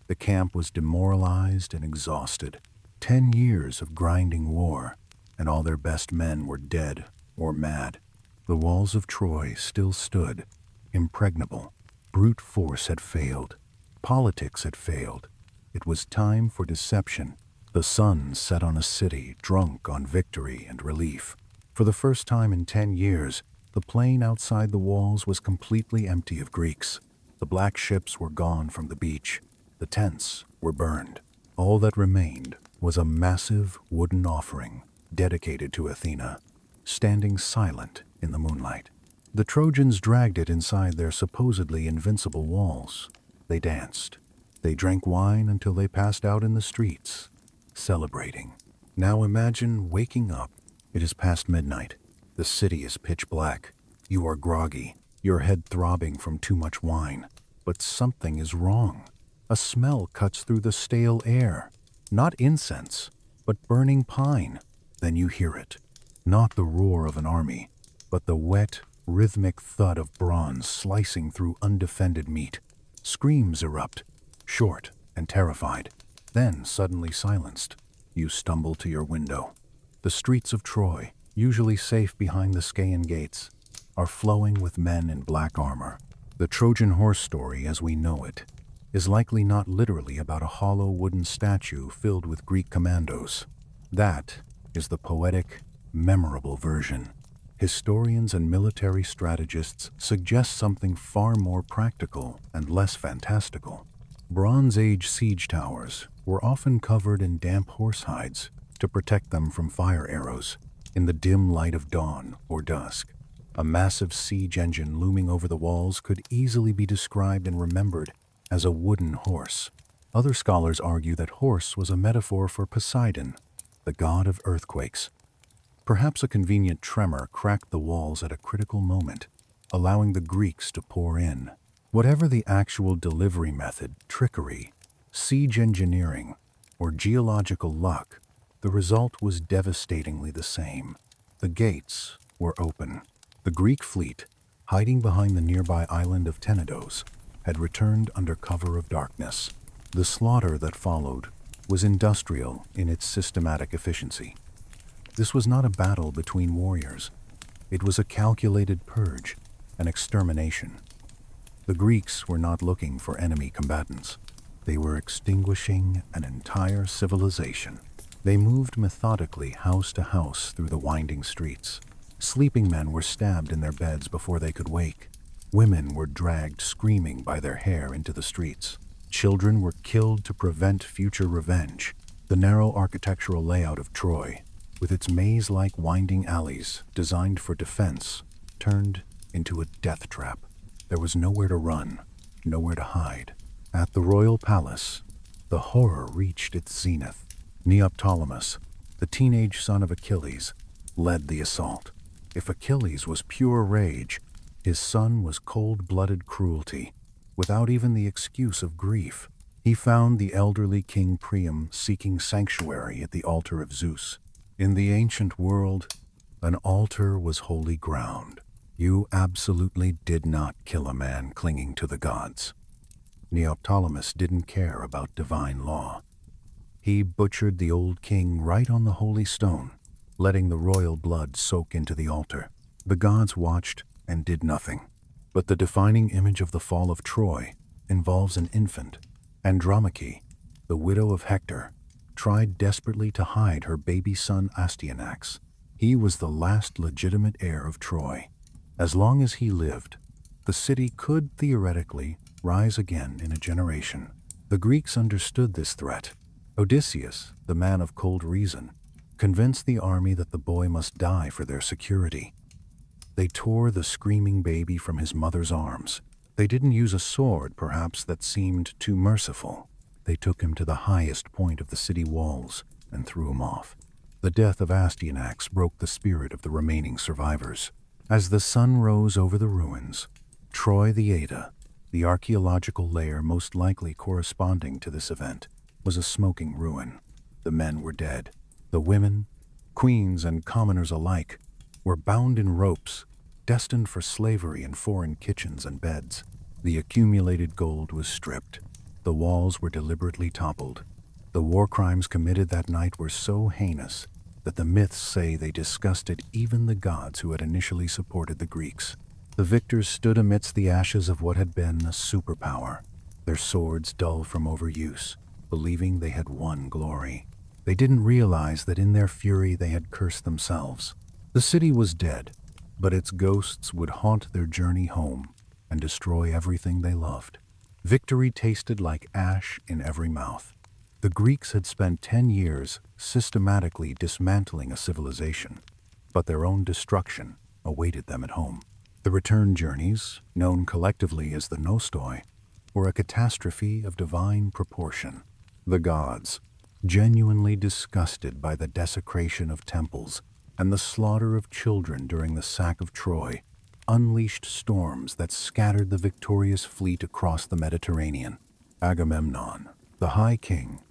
The camp was demoralized and exhausted. 10 years of grinding war, and all their best men were dead or mad. The walls of Troy still stood, impregnable. Brute force had failed. Politics had failed. It was time for deception. The sun set on a city drunk on victory and relief. For the first time in 10 years, the plain outside the walls was completely empty of Greeks. The black ships were gone from the beach. The tents were burned. All that remained was a massive wooden offering dedicated to Athena, standing silent in the moonlight. The Trojans dragged it inside their supposedly invincible walls. They danced. They drank wine until they passed out in the streets, celebrating. Now imagine waking up. It is past midnight. The city is pitch black. You are groggy, your head throbbing from too much wine. But something is wrong. A smell cuts through the stale air. Not incense, but burning pine. Then you hear it. Not the roar of an army, but the wet, rhythmic thud of bronze slicing through undefended meat. Screams erupt, short and terrified, then suddenly silenced. You stumble to your window. The streets of Troy, usually safe behind the Scaean gates, are flowing with men in black armor. The Trojan Horse story as we know it is likely not literally about a hollow wooden statue filled with Greek commandos. That is the poetic, memorable version. Historians and military strategists suggest something far more practical and less fantastical. Bronze Age siege towers were often covered in damp horse hides to protect them from fire arrows. In the dim light of dawn or dusk, a massive siege engine looming over the walls could easily be described and remembered as a wooden horse. Other scholars argue that horse was a metaphor for Poseidon, the god of earthquakes. Perhaps a convenient tremor cracked the walls at a critical moment, allowing the Greeks to pour in. Whatever the actual delivery method, trickery, siege engineering, or geological luck, the result was devastatingly the same. The gates were open. The Greek fleet, hiding behind the nearby island of Tenedos, had returned under cover of darkness. The slaughter that followed was industrial in its systematic efficiency. This was not a battle between warriors. It was a calculated purge, an extermination. The Greeks were not looking for enemy combatants. They were extinguishing an entire civilization. They moved methodically house to house through the winding streets. Sleeping men were stabbed in their beds before they could wake. Women were dragged screaming by their hair into the streets. Children were killed to prevent future revenge. The narrow architectural layout of Troy, with its maze-like winding alleys designed for defense, turned into a death trap. There was nowhere to run, nowhere to hide. At the royal palace, the horror reached its zenith. Neoptolemus, the teenage son of Achilles, led the assault. If Achilles was pure rage, his son was cold-blooded cruelty. Without even the excuse of grief, he found the elderly King Priam seeking sanctuary at the altar of Zeus. In the ancient world, an altar was holy ground. You absolutely did not kill a man clinging to the gods. Neoptolemus didn't care about divine law. He butchered the old king right on the holy stone, letting the royal blood soak into the altar. The gods watched and did nothing. But the defining image of the fall of Troy involves an infant. Andromache, the widow of Hector, tried desperately to hide her baby son Astyanax. He was the last legitimate heir of Troy. As long as he lived, the city could theoretically rise again in a generation. The Greeks understood this threat. Odysseus, the man of cold reason, convinced the army that the boy must die for their security. They tore the screaming baby from his mother's arms. They didn't use a sword, perhaps, that seemed too merciful. They took him to the highest point of the city walls and threw him off. The death of Astyanax broke the spirit of the remaining survivors. As the sun rose over the ruins, Troy the Ada, the archaeological layer most likely corresponding to this event, was a smoking ruin. The men were dead. The women, queens and commoners alike, were bound in ropes, destined for slavery in foreign kitchens and beds. The accumulated gold was stripped. The walls were deliberately toppled. The war crimes committed that night were so heinous that the myths say they disgusted even the gods who had initially supported the Greeks. The victors stood amidst the ashes of what had been a superpower, their swords dull from overuse, believing they had won glory. They didn't realize that in their fury they had cursed themselves. The city was dead, but its ghosts would haunt their journey home and destroy everything they loved. Victory tasted like ash in every mouth. The Greeks had spent 10 years systematically dismantling a civilization, but their own destruction awaited them at home. The return journeys, known collectively as the Nostoi, were a catastrophe of divine proportion. The gods, genuinely disgusted by the desecration of temples and the slaughter of children during the sack of Troy, unleashed storms that scattered the victorious fleet across the Mediterranean. Agamemnon, the High King,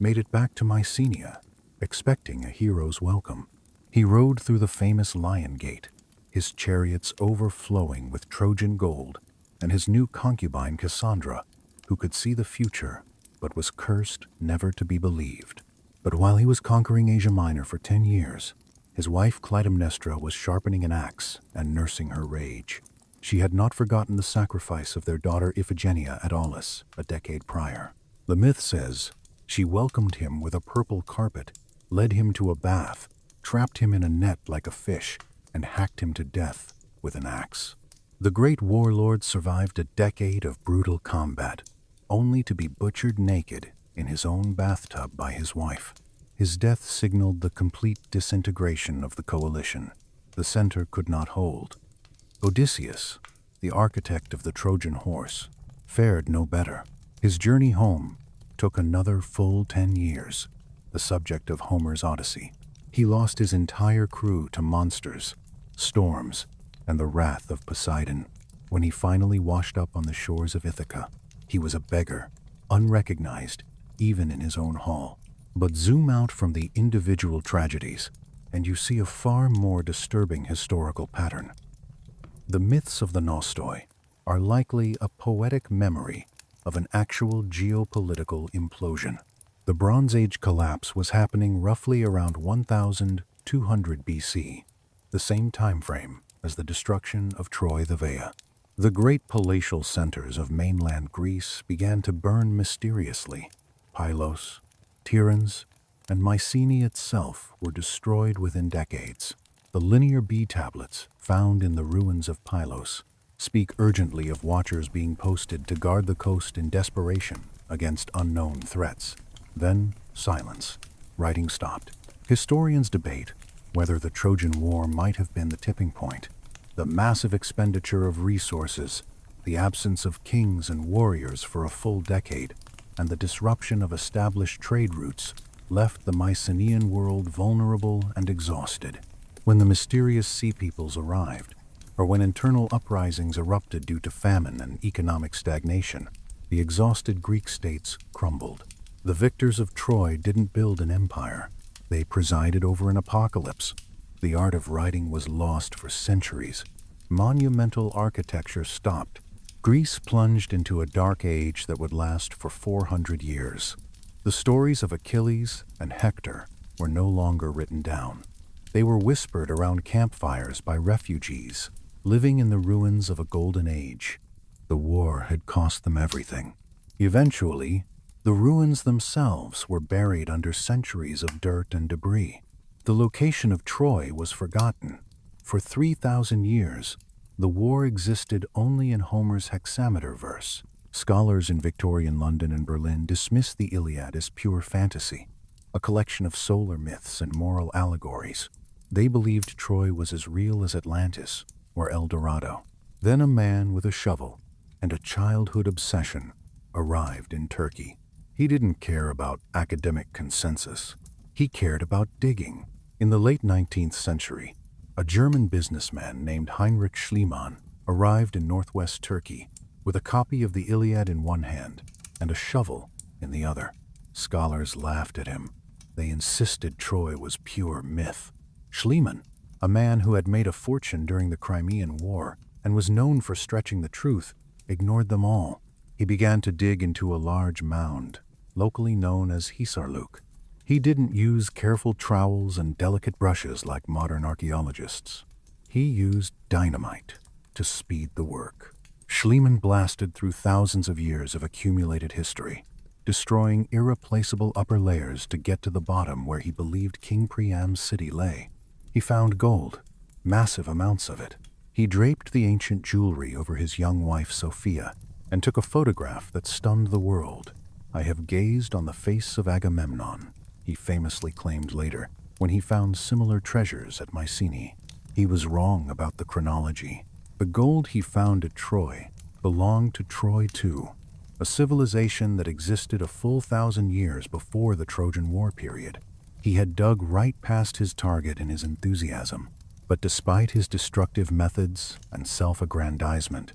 made it back to Mycenae, expecting a hero's welcome. He rode through the famous Lion Gate, his chariots overflowing with Trojan gold, and his new concubine Cassandra, who could see the future, but was cursed never to be believed. But while he was conquering Asia Minor for 10 years, his wife Clytemnestra was sharpening an axe and nursing her rage. She had not forgotten the sacrifice of their daughter Iphigenia at Aulis a decade prior. The myth says she welcomed him with a purple carpet, led him to a bath, trapped him in a net like a fish, and hacked him to death with an axe. The great warlord survived a decade of brutal combat, only to be butchered naked in his own bathtub by his wife. His death signaled the complete disintegration of the coalition. The center could not hold. Odysseus, the architect of the Trojan Horse, fared no better. His journey home took another full 10 years, the subject of Homer's Odyssey. He lost his entire crew to monsters, storms, and the wrath of Poseidon. When he finally washed up on the shores of Ithaca, he was a beggar, unrecognized even in his own hall. But zoom out from the individual tragedies and you see a far more disturbing historical pattern. The myths of the Nostoi are likely a poetic memory of an actual geopolitical implosion. The Bronze Age collapse was happening roughly around 1200 BC, the same time frame as the destruction of Troy the Vea. The great palatial centers of mainland Greece began to burn mysteriously. Pylos, Tiryns, and Mycenae itself were destroyed within decades. The linear B tablets found in the ruins of Pylos speak urgently of watchers being posted to guard the coast in desperation against unknown threats. Then, silence. Writing stopped. Historians debate whether the Trojan War might have been the tipping point. The massive expenditure of resources, the absence of kings and warriors for a full decade, and the disruption of established trade routes left the Mycenaean world vulnerable and exhausted. When the mysterious sea peoples arrived, or when internal uprisings erupted due to famine and economic stagnation, the exhausted Greek states crumbled. The victors of Troy didn't build an empire. They presided over an apocalypse. The art of writing was lost for centuries. Monumental architecture stopped. Greece plunged into a dark age that would last for 400 years. The stories of Achilles and Hector were no longer written down. They were whispered around campfires by refugees, living in the ruins of a golden age. The war had cost them everything. Eventually, the ruins themselves were buried under centuries of dirt and debris. The location of Troy was forgotten. For 3,000 years, the war existed only in Homer's hexameter verse. Scholars in Victorian London and Berlin dismissed the Iliad as pure fantasy, a collection of solar myths and moral allegories. They believed Troy was as real as Atlantis or El Dorado. Then a man with a shovel and a childhood obsession arrived in Turkey. He didn't care about academic consensus. He cared about digging. In the late 19th century, a German businessman named Heinrich Schliemann arrived in northwest Turkey with a copy of the Iliad in one hand and a shovel in the other. Scholars laughed at him. They insisted Troy was pure myth. Schliemann, a man who had made a fortune during the Crimean War and was known for stretching the truth, ignored them all. He began to dig into a large mound, locally known as Hisarlik. He didn't use careful trowels and delicate brushes like modern archaeologists. He used dynamite to speed the work. Schliemann blasted through thousands of years of accumulated history, destroying irreplaceable upper layers to get to the bottom where he believed King Priam's city lay. He found gold, massive amounts of it. He draped the ancient jewelry over his young wife Sophia and took a photograph that stunned the world. "I have gazed on the face of Agamemnon," he famously claimed later, when he found similar treasures at Mycenae. He was wrong about the chronology. The gold he found at Troy belonged to Troy too, a civilization that existed a full 1,000 years before the Trojan War period. He had dug right past his target in his enthusiasm, but despite his destructive methods and self-aggrandizement,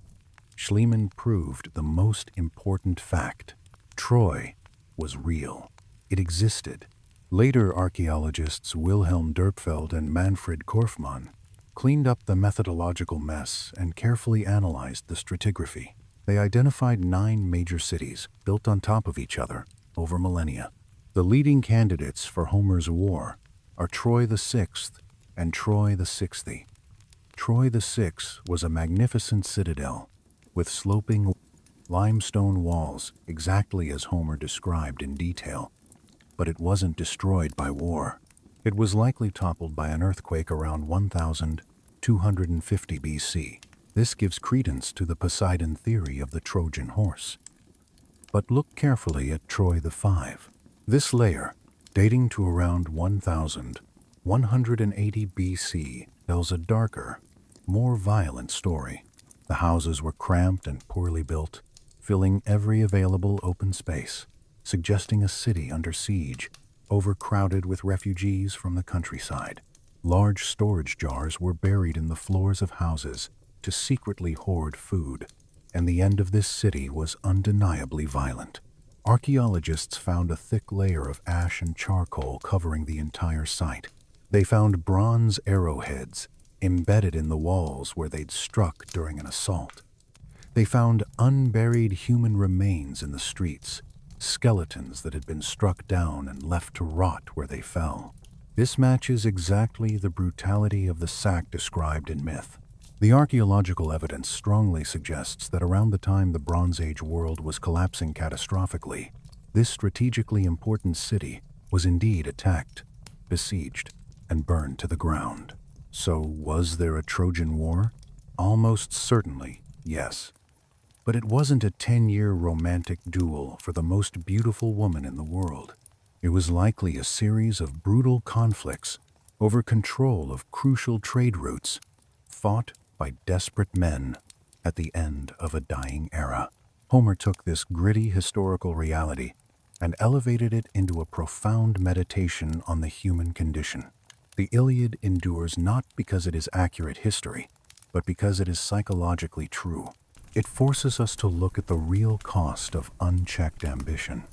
Schliemann proved the most important fact: Troy was real. It existed. Later archaeologists Wilhelm Dürpfeld and Manfred Korfmann cleaned up the methodological mess and carefully analyzed the stratigraphy. They identified 9 major cities built on top of each other over millennia. The leading candidates for Homer's war are Troy the Sixth and Troy the Sixthy. Troy the Sixth was a magnificent citadel with sloping limestone walls exactly as Homer described in detail. But it wasn't destroyed by war. It was likely toppled by an earthquake around 1250 BC. This gives credence to the Poseidon theory of the Trojan Horse. But look carefully at Troy the Five. This layer, dating to around 1180 BC, tells a darker, more violent story. The houses were cramped and poorly built, filling every available open space, suggesting a city under siege, overcrowded with refugees from the countryside. Large storage jars were buried in the floors of houses to secretly hoard food, and the end of this city was undeniably violent. Archaeologists found a thick layer of ash and charcoal covering the entire site. They found bronze arrowheads embedded in the walls where they'd struck during an assault. They found unburied human remains in the streets, skeletons that had been struck down and left to rot where they fell. This matches exactly the brutality of the sack described in myth. The archaeological evidence strongly suggests that around the time the Bronze Age world was collapsing catastrophically, this strategically important city was indeed attacked, besieged, and burned to the ground. So, was there a Trojan War? Almost certainly, yes. But it wasn't a 10-year romantic duel for the most beautiful woman in the world. It was likely a series of brutal conflicts over control of crucial trade routes, fought by desperate men at the end of a dying era. Homer took this gritty historical reality and elevated it into a profound meditation on the human condition. The Iliad endures not because it is accurate history, but because it is psychologically true. It forces us to look at the real cost of unchecked ambition.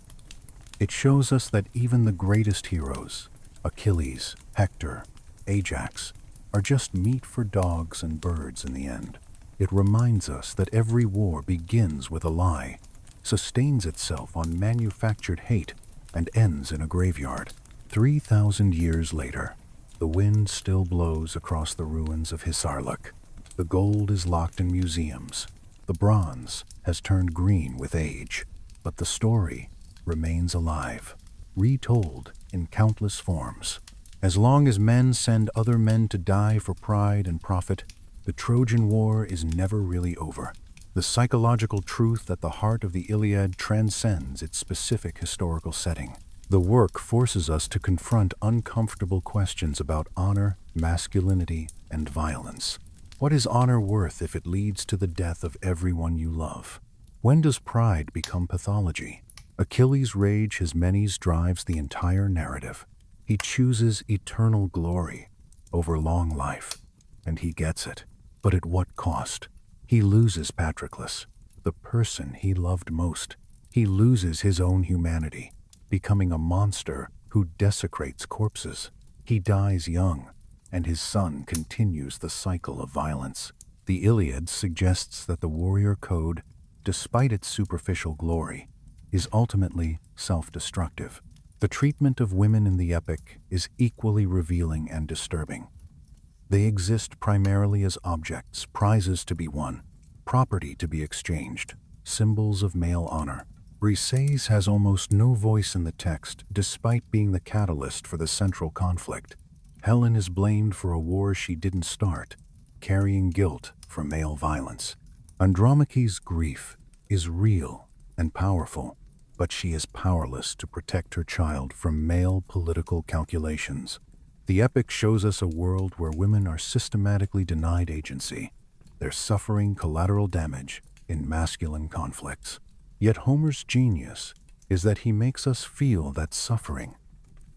It shows us that even the greatest heroes, Achilles, Hector, Ajax, are just meat for dogs and birds in the end. It reminds us that every war begins with a lie, sustains itself on manufactured hate, and ends in a graveyard. 3,000 years later, the wind still blows across the ruins of Hisarlik. The gold is locked in museums. The bronze has turned green with age, but the story remains alive, retold in countless forms. As long as men send other men to die for pride and profit, the Trojan War is never really over. The psychological truth at the heart of the Iliad transcends its specific historical setting. The work forces us to confront uncomfortable questions about honor, masculinity, and violence. What is honor worth if it leads to the death of everyone you love? When does pride become pathology? Achilles' rage Hysmenes drives the entire narrative. He chooses eternal glory over long life, and he gets it. But at what cost? He loses Patroclus, the person he loved most. He loses his own humanity, becoming a monster who desecrates corpses. He dies young, and his son continues the cycle of violence. The Iliad suggests that the warrior code, despite its superficial glory, is ultimately self-destructive. The treatment of women in the epic is equally revealing and disturbing. They exist primarily as objects, prizes to be won, property to be exchanged, symbols of male honor. Briseis has almost no voice in the text, despite being the catalyst for the central conflict. Helen is blamed for a war she didn't start, carrying guilt for male violence. Andromache's grief is real and powerful, but she is powerless to protect her child from male political calculations. The epic shows us a world where women are systematically denied agency. They're suffering collateral damage in masculine conflicts. Yet Homer's genius is that he makes us feel that suffering,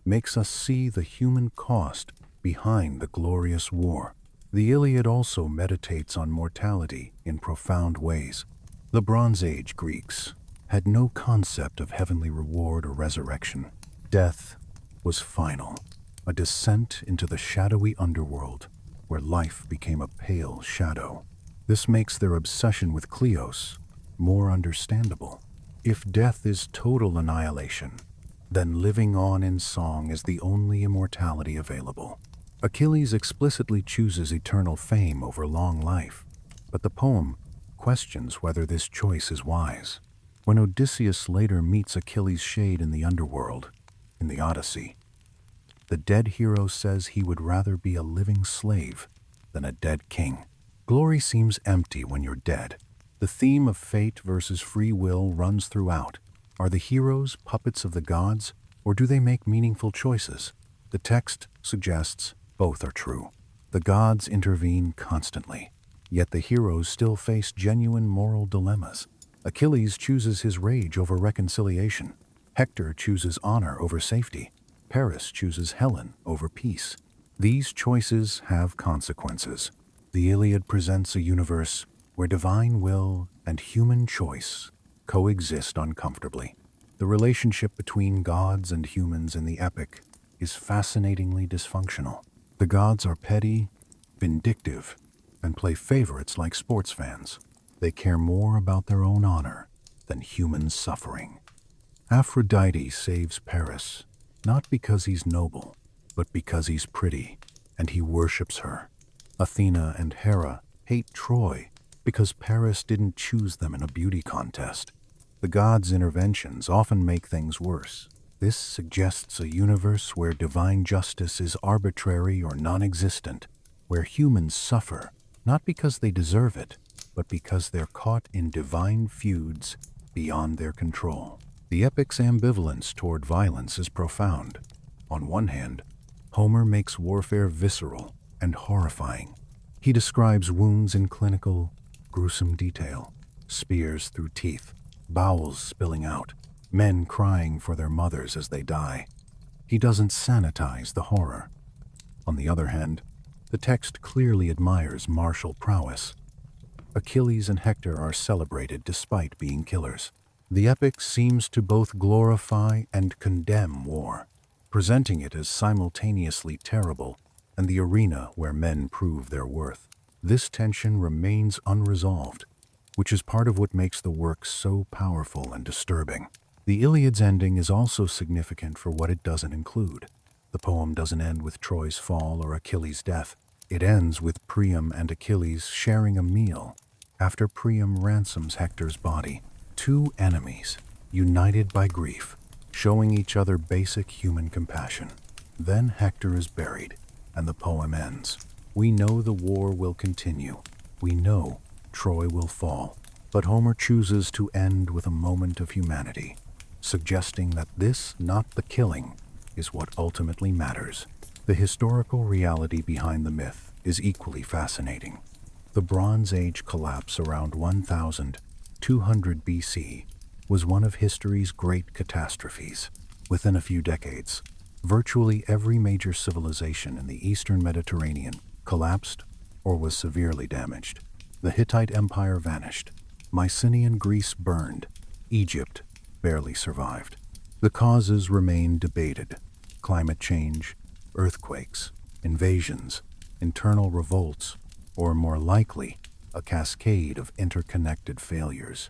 makes us see the human cost behind the glorious war. The Iliad also meditates on mortality in profound ways. The Bronze Age Greeks had no concept of heavenly reward or resurrection. Death was final, a descent into the shadowy underworld where life became a pale shadow. This makes their obsession with Kleos more understandable. If death is total annihilation, then living on in song is the only immortality available. Achilles explicitly chooses eternal fame over long life, but the poem questions whether this choice is wise. When Odysseus later meets Achilles' shade in the underworld, in the Odyssey, the dead hero says he would rather be a living slave than a dead king. Glory seems empty when you're dead. The theme of fate versus free will runs throughout. Are the heroes puppets of the gods, or do they make meaningful choices? The text suggests both are true. The gods intervene constantly, yet the heroes still face genuine moral dilemmas. Achilles chooses his rage over reconciliation. Hector chooses honor over safety. Paris chooses Helen over peace. These choices have consequences. The Iliad presents a universe where divine will and human choice coexist uncomfortably. The relationship between gods and humans in the epic is fascinatingly dysfunctional. The gods are petty, vindictive, and play favorites like sports fans. They care more about their own honor than human suffering. Aphrodite saves Paris, not because he's noble, but because he's pretty, and he worships her. Athena and Hera hate Troy because Paris didn't choose them in a beauty contest. The gods' interventions often make things worse. This suggests a universe where divine justice is arbitrary or non-existent, where humans suffer, not because they deserve it, but because they're caught in divine feuds beyond their control. The epic's ambivalence toward violence is profound. On one hand, Homer makes warfare visceral and horrifying. He describes wounds in clinical, gruesome detail, spears through teeth, bowels spilling out, men crying for their mothers as they die. He doesn't sanitize the horror. On the other hand, the text clearly admires martial prowess. Achilles and Hector are celebrated despite being killers. The epic seems to both glorify and condemn war, presenting it as simultaneously terrible and the arena where men prove their worth. This tension remains unresolved, which is part of what makes the work so powerful and disturbing. The Iliad's ending is also significant for what it doesn't include. The poem doesn't end with Troy's fall or Achilles' death. It ends with Priam and Achilles sharing a meal after Priam ransoms Hector's body. Two enemies, united by grief, showing each other basic human compassion. Then Hector is buried, and the poem ends. We know the war will continue. We know Troy will fall. But Homer chooses to end with a moment of humanity, suggesting that this, not the killing, is what ultimately matters. The historical reality behind the myth is equally fascinating. The Bronze Age collapse around 1200 BC was one of history's great catastrophes. Within a few decades, virtually every major civilization in the eastern Mediterranean collapsed or was severely damaged. The Hittite Empire vanished. Mycenaean Greece burned. Egypt barely survived. The causes remain debated. Climate change, earthquakes, invasions, internal revolts, or more likely, a cascade of interconnected failures.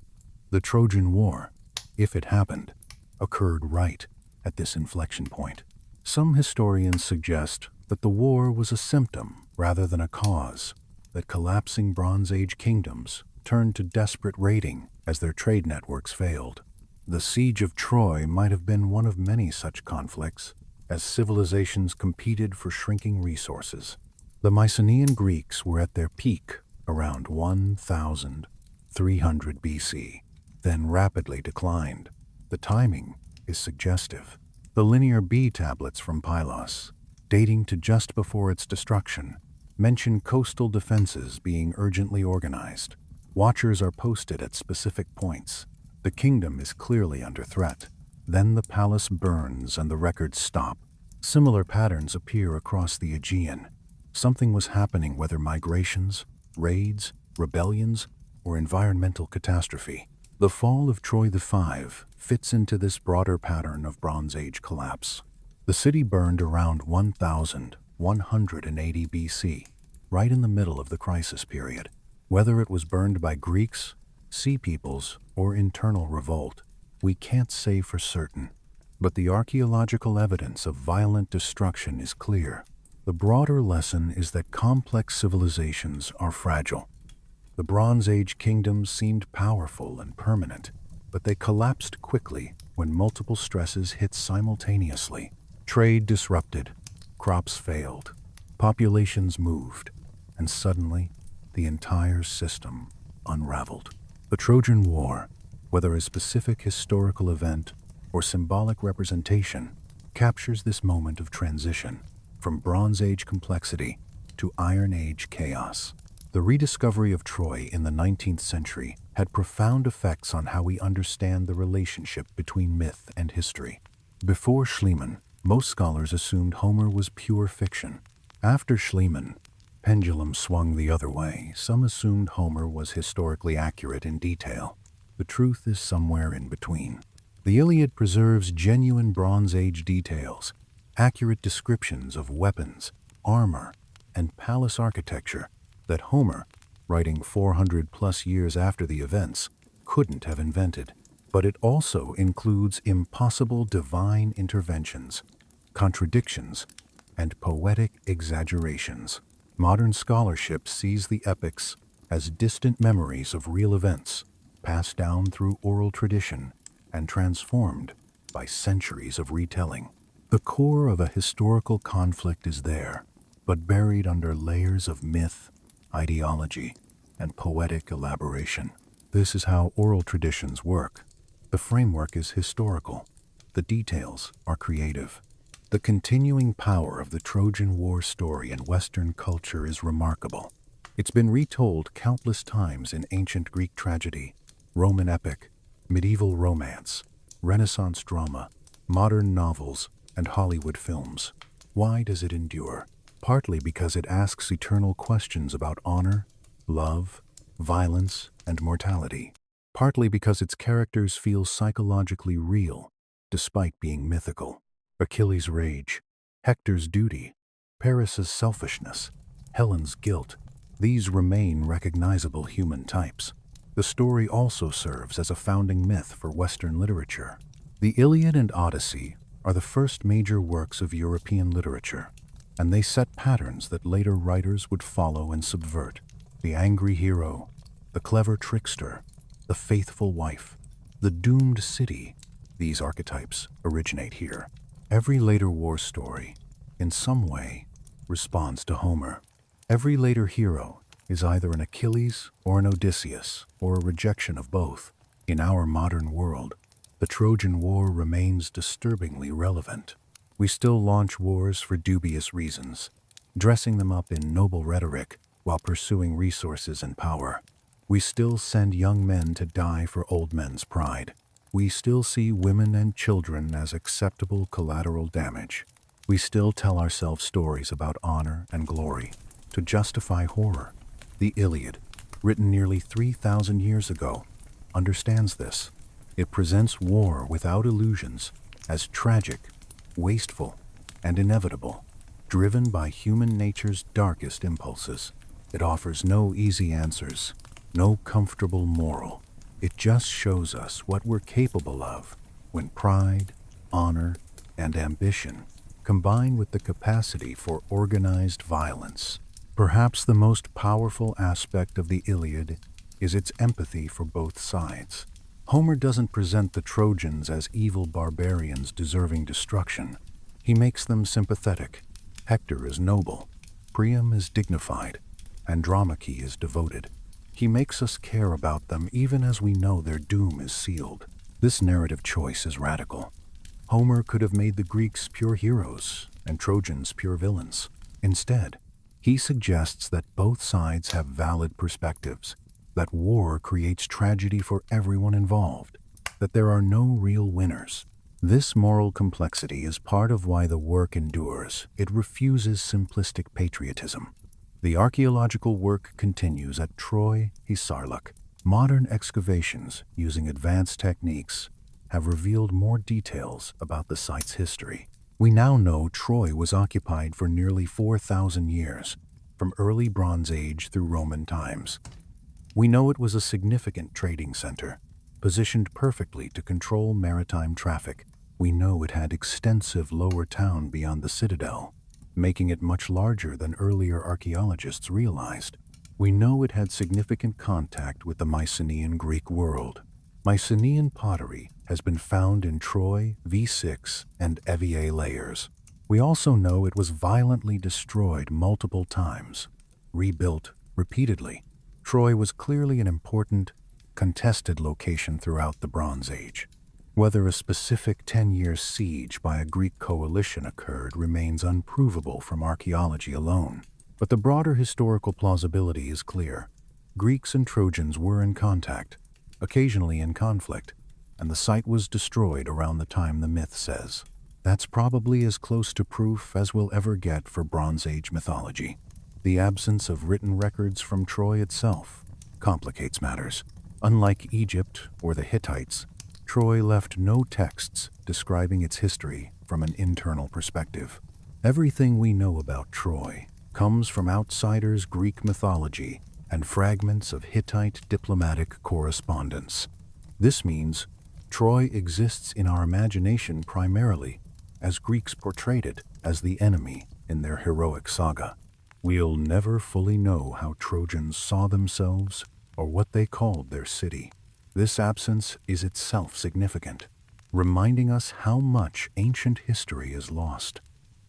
The Trojan War, if it happened, occurred right at this inflection point. Some historians suggest that the war was a symptom rather than a cause, that collapsing Bronze Age kingdoms turned to desperate raiding as their trade networks failed. The siege of Troy might have been one of many such conflicts, as civilizations competed for shrinking resources. The Mycenaean Greeks were at their peak around 1300 BC, then rapidly declined. The timing is suggestive. The Linear B tablets from Pylos, dating to just before its destruction, mention coastal defenses being urgently organized. Watchers are posted at specific points. The kingdom is clearly under threat. Then the palace burns and the records stop. Similar patterns appear across the Aegean. Something was happening, whether migrations, raids, rebellions, or environmental catastrophe. The fall of Troy V fits into this broader pattern of Bronze Age collapse. The city burned around 1180 BC, right in the middle of the crisis period. Whether it was burned by Greeks, sea peoples, or internal revolt, we can't say for certain. But the archaeological evidence of violent destruction is clear. The broader lesson is that complex civilizations are fragile. The Bronze Age kingdoms seemed powerful and permanent, but they collapsed quickly when multiple stresses hit simultaneously. Trade disrupted, crops failed, populations moved, and suddenly the entire system unraveled. The Trojan War, whether a specific historical event or symbolic representation, captures this moment of transition from Bronze Age complexity to Iron Age chaos. The rediscovery of Troy in the 19th century had profound effects on how we understand the relationship between myth and history. Before Schliemann, most scholars assumed Homer was pure fiction. After Schliemann, pendulum swung the other way. Some assumed Homer was historically accurate in detail. The truth is somewhere in between. The Iliad preserves genuine Bronze Age details, accurate descriptions of weapons, armor and palace architecture that Homer, writing 400 plus years after the events, couldn't have invented. But it also includes impossible divine interventions, contradictions, and poetic exaggerations. Modern scholarship sees the epics as distant memories of real events, passed down through oral tradition and transformed by centuries of retelling. The core of a historical conflict is there, but buried under layers of myth, ideology, and poetic elaboration. This is how oral traditions work. The framework is historical. The details are creative. The continuing power of the Trojan War story in Western culture is remarkable. It's been retold countless times in ancient Greek tragedy, Roman epic, medieval romance, Renaissance drama, modern novels, and Hollywood films. Why does it endure? Partly because it asks eternal questions about honor, love, violence, and mortality. Partly because its characters feel psychologically real, despite being mythical. Achilles' rage, Hector's duty, Paris' selfishness, Helen's guilt, these remain recognizable human types. The story also serves as a founding myth for Western literature. The Iliad and Odyssey are the first major works of European literature, and they set patterns that later writers would follow and subvert. The angry hero, the clever trickster, the faithful wife, the doomed city, these archetypes originate here. Every later war story, in some way, responds to Homer. Every later hero is either an Achilles or an Odysseus, or a rejection of both. In our modern world, the Trojan War remains disturbingly relevant. We still launch wars for dubious reasons, dressing them up in noble rhetoric while pursuing resources and power. We still send young men to die for old men's pride. We still see women and children as acceptable collateral damage. We still tell ourselves stories about honor and glory to justify horror. The Iliad, written nearly 3,000 years ago, understands this. It presents war without illusions as tragic, wasteful, and inevitable, driven by human nature's darkest impulses. It offers no easy answers, no comfortable moral. It just shows us what we're capable of when pride, honor, and ambition combine with the capacity for organized violence. Perhaps the most powerful aspect of the Iliad is its empathy for both sides. Homer doesn't present the Trojans as evil barbarians deserving destruction. He makes them sympathetic. Hector is noble, Priam is dignified, Andromache is devoted. He makes us care about them even as we know their doom is sealed. This narrative choice is radical. Homer could have made the Greeks pure heroes and Trojans pure villains. Instead, he suggests that both sides have valid perspectives, that war creates tragedy for everyone involved, that there are no real winners. This moral complexity is part of why the work endures. It refuses simplistic patriotism. The archaeological work continues at Troy, Hisarlik. Modern excavations using advanced techniques have revealed more details about the site's history. We now know Troy was occupied for nearly 4,000 years, from early Bronze Age through Roman times. We know it was a significant trading center, positioned perfectly to control maritime traffic. We know it had extensive lower town beyond the citadel, making it much larger than earlier archaeologists realized. We know it had significant contact with the Mycenaean Greek world. Mycenaean pottery has been found in Troy, V6, and Evier layers. We also know it was violently destroyed multiple times, rebuilt repeatedly. Troy was clearly an important, contested location throughout the Bronze Age. Whether a specific 10-year siege by a Greek coalition occurred remains unprovable from archaeology alone. But the broader historical plausibility is clear. Greeks and Trojans were in contact, occasionally in conflict, and the site was destroyed around the time the myth says. That's probably as close to proof as we'll ever get for Bronze Age mythology. The absence of written records from Troy itself complicates matters. Unlike Egypt or the Hittites, Troy left no texts describing its history from an internal perspective. Everything we know about Troy comes from outsiders' Greek mythology and fragments of Hittite diplomatic correspondence. This means Troy exists in our imagination primarily as Greeks portrayed it as the enemy in their heroic saga. We'll never fully know how Trojans saw themselves or what they called their city. This absence is itself significant, reminding us how much ancient history is lost.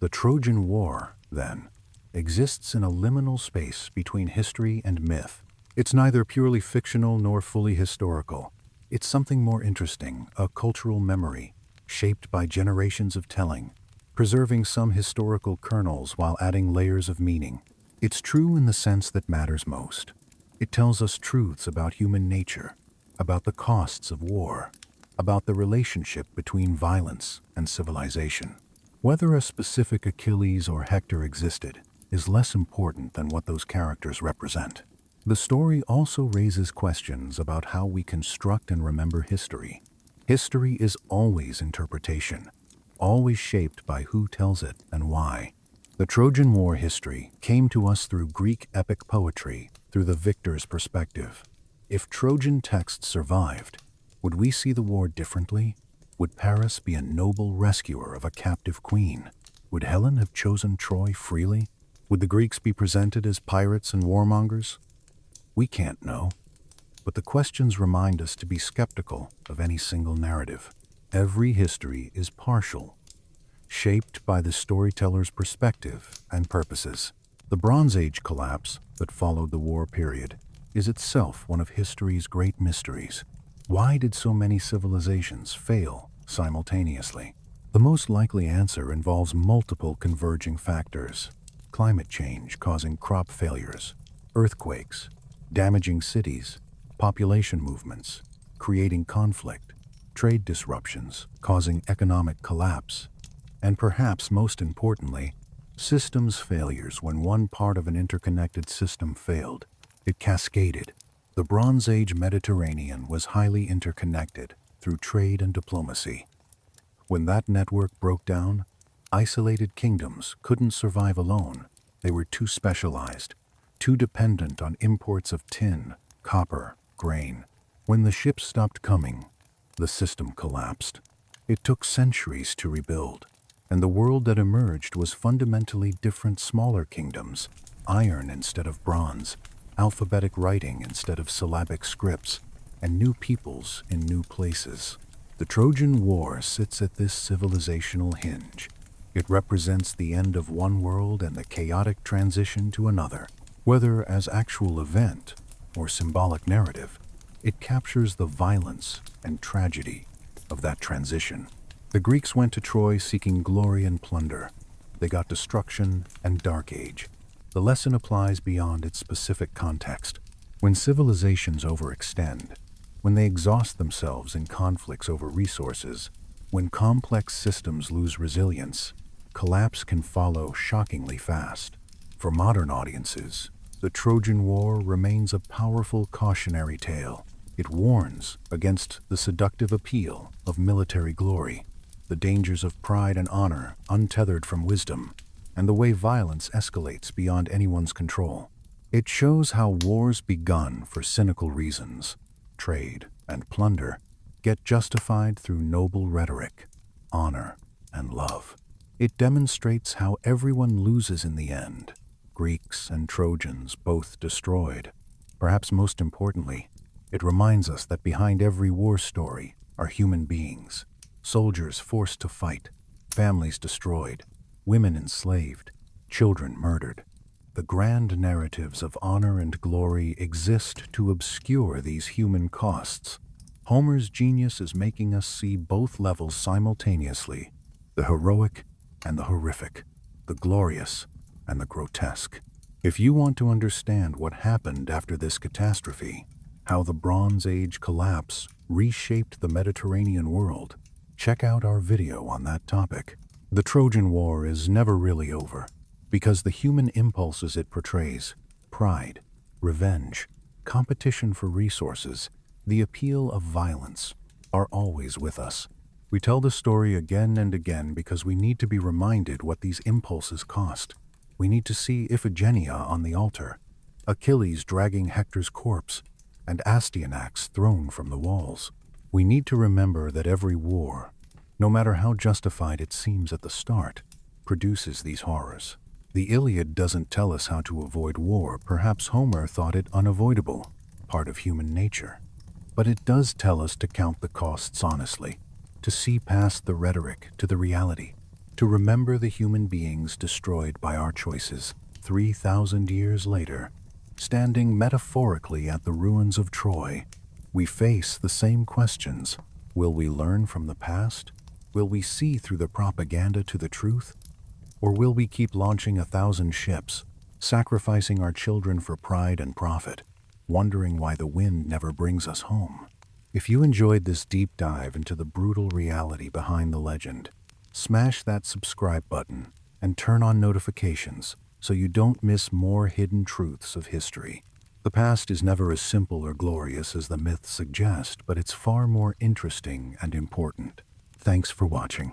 The Trojan War, then, exists in a liminal space between history and myth. It's neither purely fictional nor fully historical. It's something more interesting, a cultural memory, shaped by generations of telling, preserving some historical kernels while adding layers of meaning. It's true in the sense that matters most. It tells us truths about human nature, about the costs of war, about the relationship between violence and civilization. Whether a specific Achilles or Hector existed is less important than what those characters represent. The story also raises questions about how we construct and remember history. History is always interpretation, always shaped by who tells it and why. The Trojan War history came to us through Greek epic poetry, through the victor's perspective. If Trojan texts survived, would we see the war differently? Would Paris be a noble rescuer of a captive queen? Would Helen have chosen Troy freely? Would the Greeks be presented as pirates and warmongers? We can't know, but the questions remind us to be skeptical of any single narrative. Every history is partial, shaped by the storyteller's perspective and purposes. The Bronze Age collapse that followed the war period is itself one of history's great mysteries. Why did so many civilizations fail simultaneously? The most likely answer involves multiple converging factors: climate change causing crop failures, earthquakes, damaging cities, population movements, creating conflict, trade disruptions causing economic collapse, and perhaps most importantly, systems failures. When one part of an interconnected system failed, it cascaded. The Bronze Age Mediterranean was highly interconnected through trade and diplomacy. When that network broke down, isolated kingdoms couldn't survive alone. They were too specialized, too dependent on imports of tin, copper, grain. When the ships stopped coming, the system collapsed. It took centuries to rebuild, and the world that emerged was fundamentally different: smaller kingdoms, iron instead of bronze, alphabetic writing instead of syllabic scripts, and new peoples in new places. The Trojan War sits at this civilizational hinge. It represents the end of one world and the chaotic transition to another. Whether as actual event or symbolic narrative, it captures the violence and tragedy of that transition. The Greeks went to Troy seeking glory and plunder. They got destruction and dark age. The lesson applies beyond its specific context. When civilizations overextend, when they exhaust themselves in conflicts over resources, when complex systems lose resilience, collapse can follow shockingly fast. For modern audiences, the Trojan War remains a powerful cautionary tale. It warns against the seductive appeal of military glory, the dangers of pride and honor untethered from wisdom, and the way violence escalates beyond anyone's control. It shows how wars begun for cynical reasons, trade and plunder, get justified through noble rhetoric, honor, and love. It demonstrates how everyone loses in the end, Greeks and Trojans both destroyed. Perhaps most importantly, it reminds us that behind every war story are human beings, soldiers forced to fight, families destroyed, women enslaved, children murdered. The grand narratives of honor and glory exist to obscure these human costs. Homer's genius is making us see both levels simultaneously: the heroic and the horrific, the glorious and the grotesque. If you want to understand what happened after this catastrophe, how the Bronze Age collapse reshaped the Mediterranean world, check out our video on that topic. The Trojan War is never really over, because the human impulses it portrays, pride, revenge, competition for resources, the appeal of violence, are always with us. We tell the story again and again because we need to be reminded what these impulses cost. We need to see Iphigenia on the altar, Achilles dragging Hector's corpse, and Astyanax thrown from the walls. We need to remember that every war, no matter how justified it seems at the start, produces these horrors. The Iliad doesn't tell us how to avoid war. Perhaps Homer thought it unavoidable, part of human nature. But it does tell us to count the costs honestly, to see past the rhetoric to the reality, to remember the human beings destroyed by our choices 3,000 years later. Standing metaphorically at the ruins of Troy, we face the same questions. Will we learn from the past? Will we see through the propaganda to the truth? Or will we keep launching 1,000 ships, sacrificing our children for pride and profit, wondering why the wind never brings us home? If you enjoyed this deep dive into the brutal reality behind the legend, smash that subscribe button and turn on notifications so you don't miss more hidden truths of history. The past is never as simple or glorious as the myths suggest, but it's far more interesting and important. Thanks for watching.